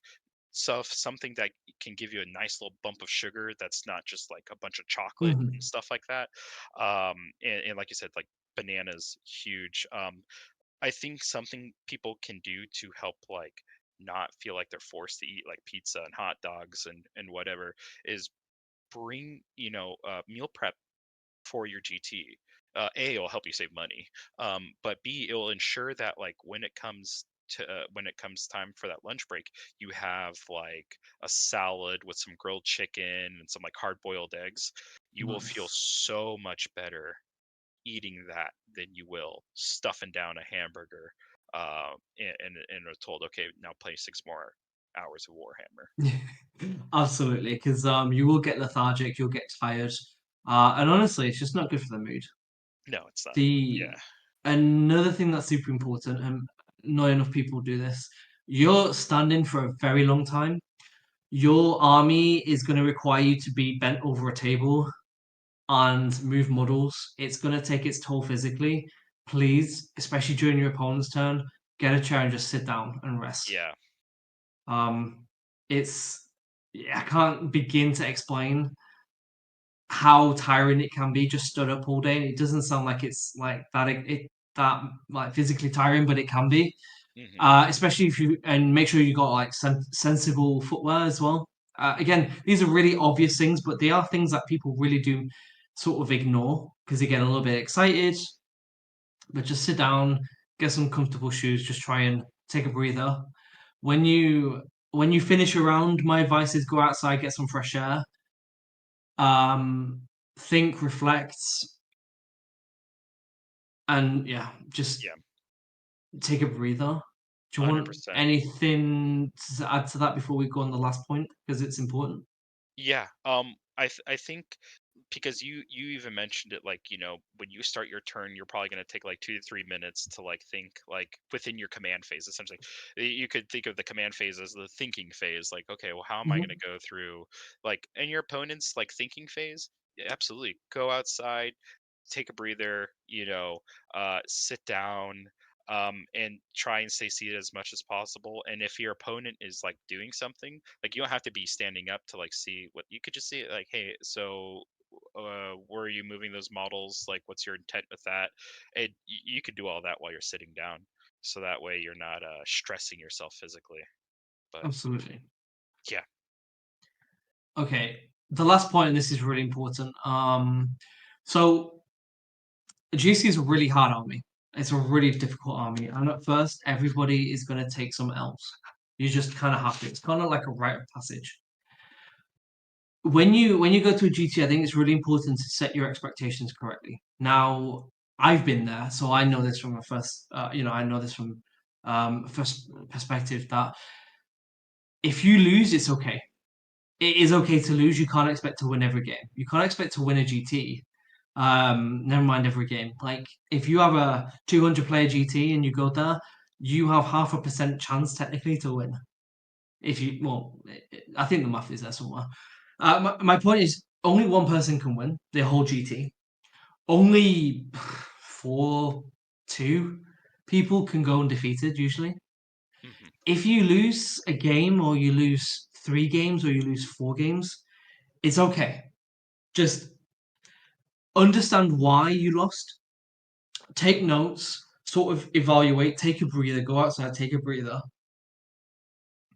something that can give you a nice little bump of sugar that's not just like a bunch of chocolate and Mhm. stuff like that. And like you said, like bananas, huge. I think something people can do to help like not feel like they're forced to eat like pizza and hot dogs and whatever is bring meal prep for your GT. A, it'll help you save money, but B, it will ensure that like when it comes time for that lunch break, you have like a salad with some grilled chicken and some like hard boiled eggs. You will feel Nice. so much better eating that than you will stuffing down a hamburger, and are told, okay, now play 6 more hours of Warhammer. Absolutely, because you will get lethargic, you'll get tired, and honestly, it's just not good for the mood. No, it's not. The Yeah. Another thing that's super important, and not enough people do this, you're standing for a very long time. Your army is going to require you to be bent over a table and move models. It's going to take its toll physically. Please, especially during your opponent's turn, get a chair and just sit down and rest. Yeah. Um, it's I can't begin to explain how tiring it can be just stood up all day. And it doesn't sound like it's like that that like physically tiring, but it can be. Hmm. Especially if you and make sure you got like sensible footwear as well. Again, these are really obvious things, but they are things that people really do sort of ignore because they get a little bit excited. But just sit down, get some comfortable shoes, just try and take a breather. When you when you finish a round, my advice is go outside, get some fresh air. Um, think, reflect, and yeah, just Yeah. take a breather. Do you want 100%. anything to add to that before we go on the last point? Because it's important. Yeah. I think because you even mentioned it, like, when you start your turn, you're probably going to take like 2 to 3 minutes to like think like within your command phase. Essentially, you could think of the command phase as the thinking phase. Like, okay, well, how am I going Mhm. to go through like and your opponent's like thinking phase? Yeah, absolutely. Go outside, take a breather, sit down, and try and stay seated as much as possible. And if your opponent is like doing something, like you don't have to be standing up to like see what you could just see it like, hey, so were you moving those models? Like, what's your intent with that? And you could do all that while you're sitting down, so that way you're not stressing yourself physically. But Absolutely. yeah, Okay. The last point, and this is really important. So GC is a really hard army. It's a really difficult army, and at first, everybody is going to take some L's. You just kind of have to. It's kind of like a rite of passage. When you go to a GT, I think it's really important to set your expectations correctly. Now, I've been there, so I know this from a first. I know this from first perspective that if you lose, it's okay. It is okay to lose. You can't expect to win every game. You can't expect to win a GT. Never mind every game. Like if you have a 200 player GT and you go there, you have 0.5% chance technically to win. If you well, I think the math is there somewhere. My point is only one person can win the whole GT. Only four, two people can go undefeated usually. hmm, If you lose a game or you lose 3 games or you lose 4 games, it's okay. Just understand why you lost. Take notes, sort of evaluate, take a breather, go outside, take a breather,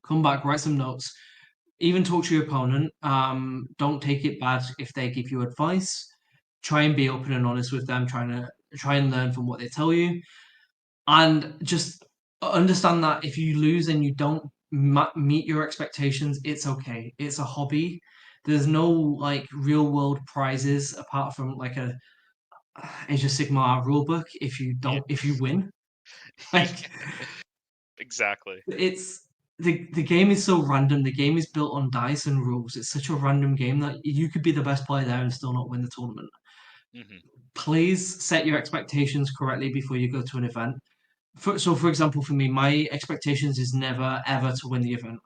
come back, write some notes, even talk to your opponent. Don't take it bad if they give you advice. Try and be open and honest with them, try and learn from what they tell you. And just understand that if you lose and you don't meet your expectations, it's okay. It's a hobby. There's no like real world prizes apart from like a Age of Sigmar rulebook yeah, if you win. Like exactly. it's the game is so random. The game is built on dice and rules. It's such a random game that you could be the best player there and still not win the tournament. Hmm. Please set your expectations correctly before you go to an event. For example, for me, my expectations is never ever to win the event.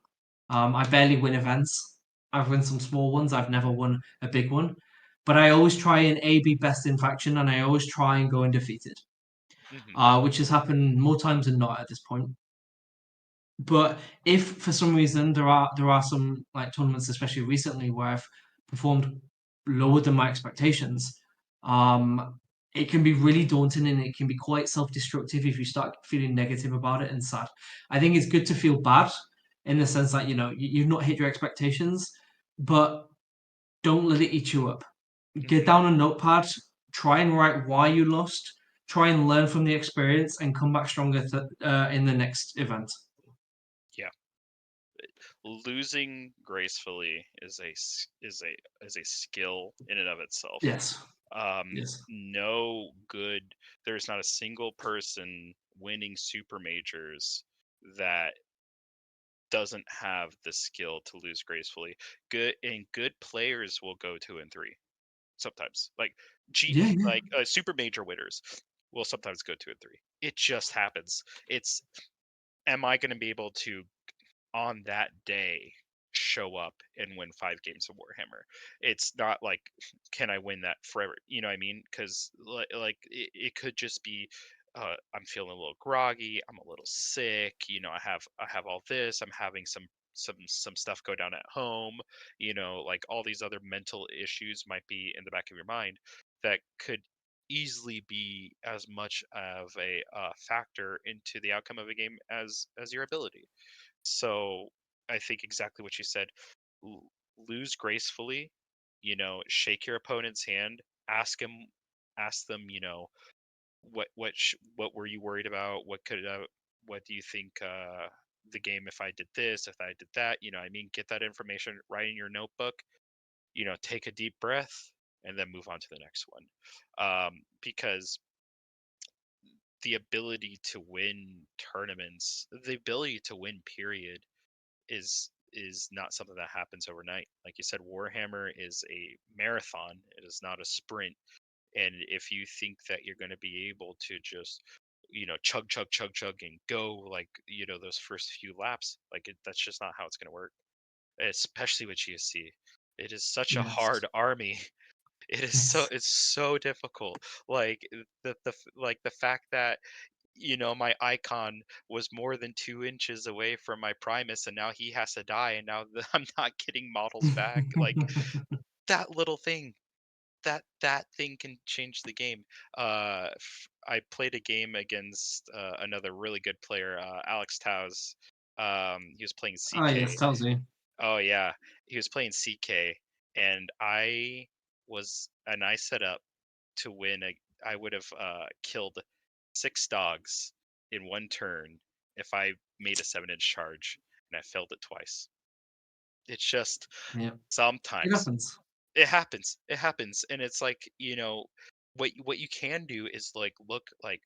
I barely win events. I've won some small ones. I've never won a big one, but I always try and A be best in faction, and I always try and go undefeated, Hmm. which has happened more times than not at this point. But if for some reason there are some like tournaments, especially recently, where I've performed lower than my expectations, it can be really daunting and it can be quite self-destructive if you start feeling negative about it and sad. I think it's good to feel bad in the sense that you've not hit your expectations, but don't let it eat you up. Get Hmm. down a notepad, try and write why you lost, try and learn from the experience, and come back stronger in the next event. Yeah. Losing gracefully is a skill in and of itself. Yes. Yes. No good. There's not a single person winning super majors that doesn't have the skill to lose gracefully. Good players will go 2-3 sometimes. Like Yeah, yeah. super major winners will sometimes go 2-3. It just happens. It's am I going to be able to on that day show up and win 5 games of Warhammer? It's not like can I win that forever? You know what I mean? Because it could just be I'm feeling a little groggy, I'm a little sick, I have all this, I'm having some stuff go down at home, like all these other mental issues might be in the back of your mind that could easily be as much of a factor into the outcome of a game as your ability. So I think exactly what you said. L- Lose gracefully, shake your opponent's hand, ask him, ask them, what were you worried about? What do you think the game if I did this, if I did that, I mean, get that information right in your notebook, take a deep breath and then move on to the next one. Because the ability to win tournaments, the ability to win period is not something that happens overnight. Like you said, Warhammer is a marathon. It is not a sprint. And if you think that you're going to be able to just, chug, chug, chug, chug, and go like, those first few laps, that's just not how it's going to work. Especially with GSC, it is such a Yes. hard army. Yes. It's so difficult. Like the fact that my icon was more than 2 inches away from my Primus, and now he has to die, and now I'm not getting models back. Like that little thing, that thing can change the game. I played a game against another really good player, Alex Taus. He was playing Ah, yes, CK. tells you. Oh yeah, he was playing CK, and I set up to win. I would have killed 6 dogs in one turn if I made a 7-inch charge, and I failed it twice. It's just Yeah. It sometimes happens. it happens. It happens, and it's like what you can do is like look like,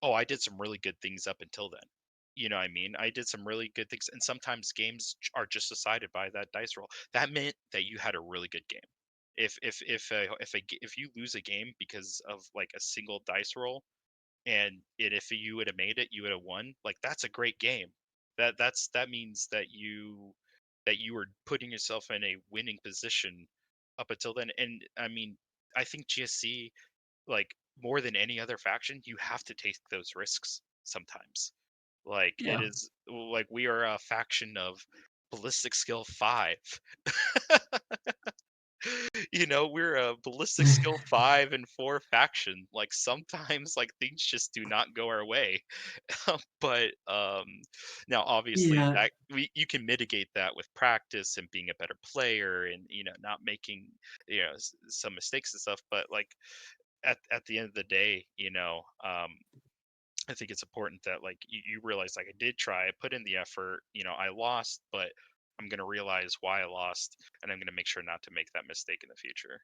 oh, I did some really good things up until then. You know what I mean? I did some really good things, and sometimes games are just decided by that dice roll. That meant that you had a really good game. If you lose a game because of like a single dice roll, and if you would have made it, you would have won. Like that's a great game. That means that you were putting yourself in a winning position up until then. And I mean, I think GSC, like more than any other faction, you have to take those risks sometimes. Like it Yeah. is like we are a faction of ballistic skill 5. We're a ballistic skill 5 and 4 faction. Like sometimes like things just do not go our way. But now obviously Yeah. that you can mitigate that with practice and being a better player and not making some mistakes and stuff. But like at the end of the day, I think it's important that like you realize like I did try, I put in the effort, I lost, but I'm gonna realize why I lost, and I'm gonna make sure not to make that mistake in the future.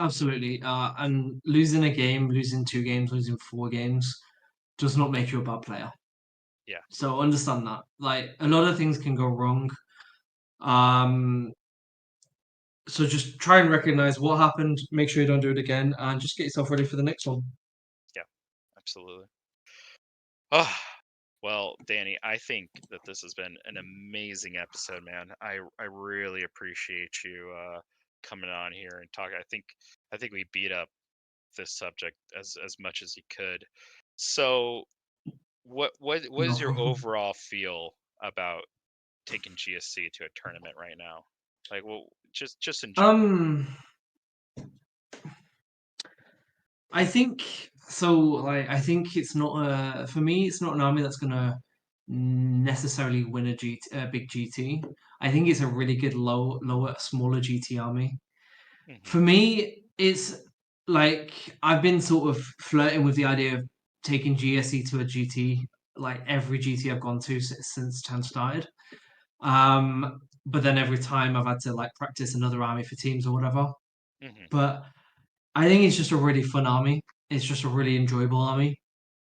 Absolutely. And losing a game, losing 2 games, losing 4 games does not make you a bad player. Yeah. So understand that. Like a lot of things can go wrong. Um, so just try and recognize what happened, make sure you don't do it again, and just get yourself ready for the next one. Yeah, absolutely. Ah, Well, Danny, I think that this has been an amazing episode, man. I really appreciate you coming on here and talking. I think we beat up this subject as much as you could. So, what is your No. overall feel about taking GSC to a tournament right now? Like, well, just in general. Um, I think so. Like, I think it's not for me. It's not an army that's gonna necessarily win a big GT. I think it's a really good lower, smaller GT army. Hmm. For me, it's like I've been sort of flirting with the idea of taking GSE to a GT, like every GT I've gone to since Chan started. But then every time I've had to like practice another army for teams or whatever. Hmm. But I think it's just a really fun army. It's just a really enjoyable army.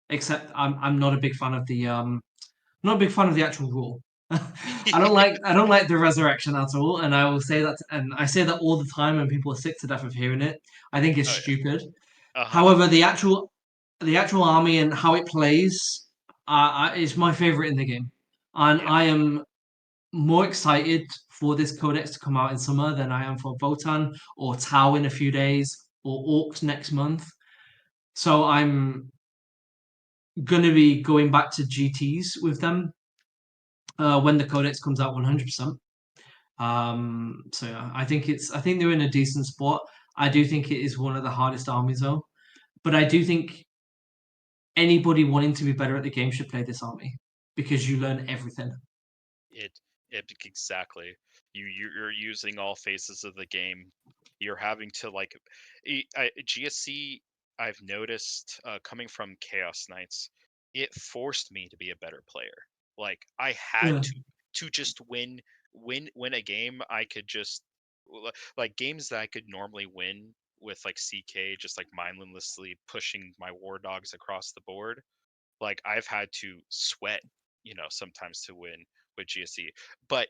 Except I'm not a big fan of the not a big fan of the actual rule. I don't like the resurrection at all, and I will say that, and I say that all the time, and people are sick to death of hearing it. I think it's Oh yeah. stupid. Uh-huh. However, the actual army and how it plays is my favorite in the game, and Yeah. I am more excited for this codex to come out in summer than I am for Votan or Tau in a few days or Orcs next month. So I'm gonna be going back to GTS with them when the codex comes out 100%. So yeah, I think they're in a decent spot. I do think it is one of the hardest armies though, but I do think anybody wanting to be better at the game should play this army because you learn everything. It it exactly. You're using all phases of the game. You're having to like GSC. I've noticed coming from Chaos Knights, it forced me to be a better player. Like I had Yeah, to just win a game. I could just like games that I could normally win with like CK just like mindlessly pushing my war dogs across the board. Like I've had to sweat, sometimes to win with GSC. But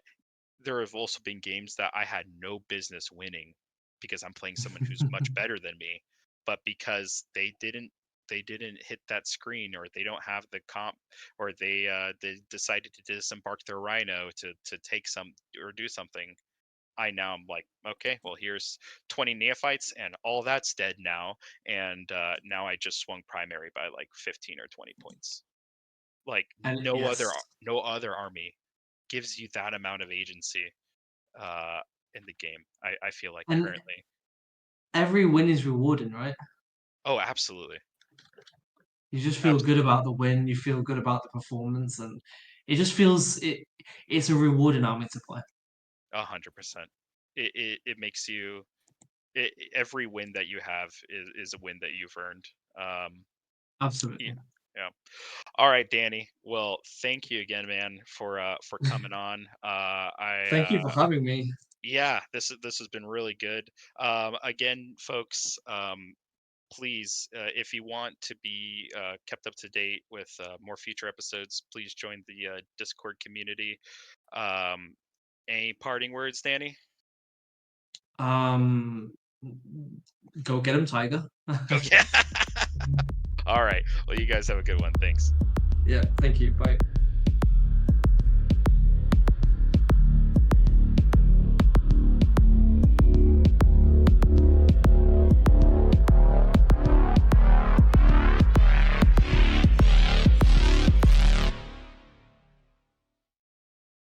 there have also been games that I had no business winning because I'm playing someone who's much better than me, but because they didn't hit that screen, or they don't have the comp, or they decided to disembark their rhino to take some or do something. I'm like, okay, well, here's 20 neophytes and all that's dead now, and now I just swung primary by like 15 or 20 points. Like and no other army gives you that amount of agency uh, in the game. I feel like and currently. every win is rewarding, right? Oh, absolutely, You just feel good absolutely, about the win. You feel good about the performance, and it just feels it. It's a rewarding army to play. 100%. It makes you every win that you have is a win that you've earned. Yeah, Absolutely. yeah. All right, Danny. Well, thank you again, man, for coming on. Thank you for having me. Yeah, this has been really good. Again, folks, please, if you want to be kept up to date with more future episodes, please join the Discord community. Um, any parting words, Danny? Um, go get him, Tiger. Okay. All right. Well, you guys have a good one. Thanks. Yeah, thank you. Bye.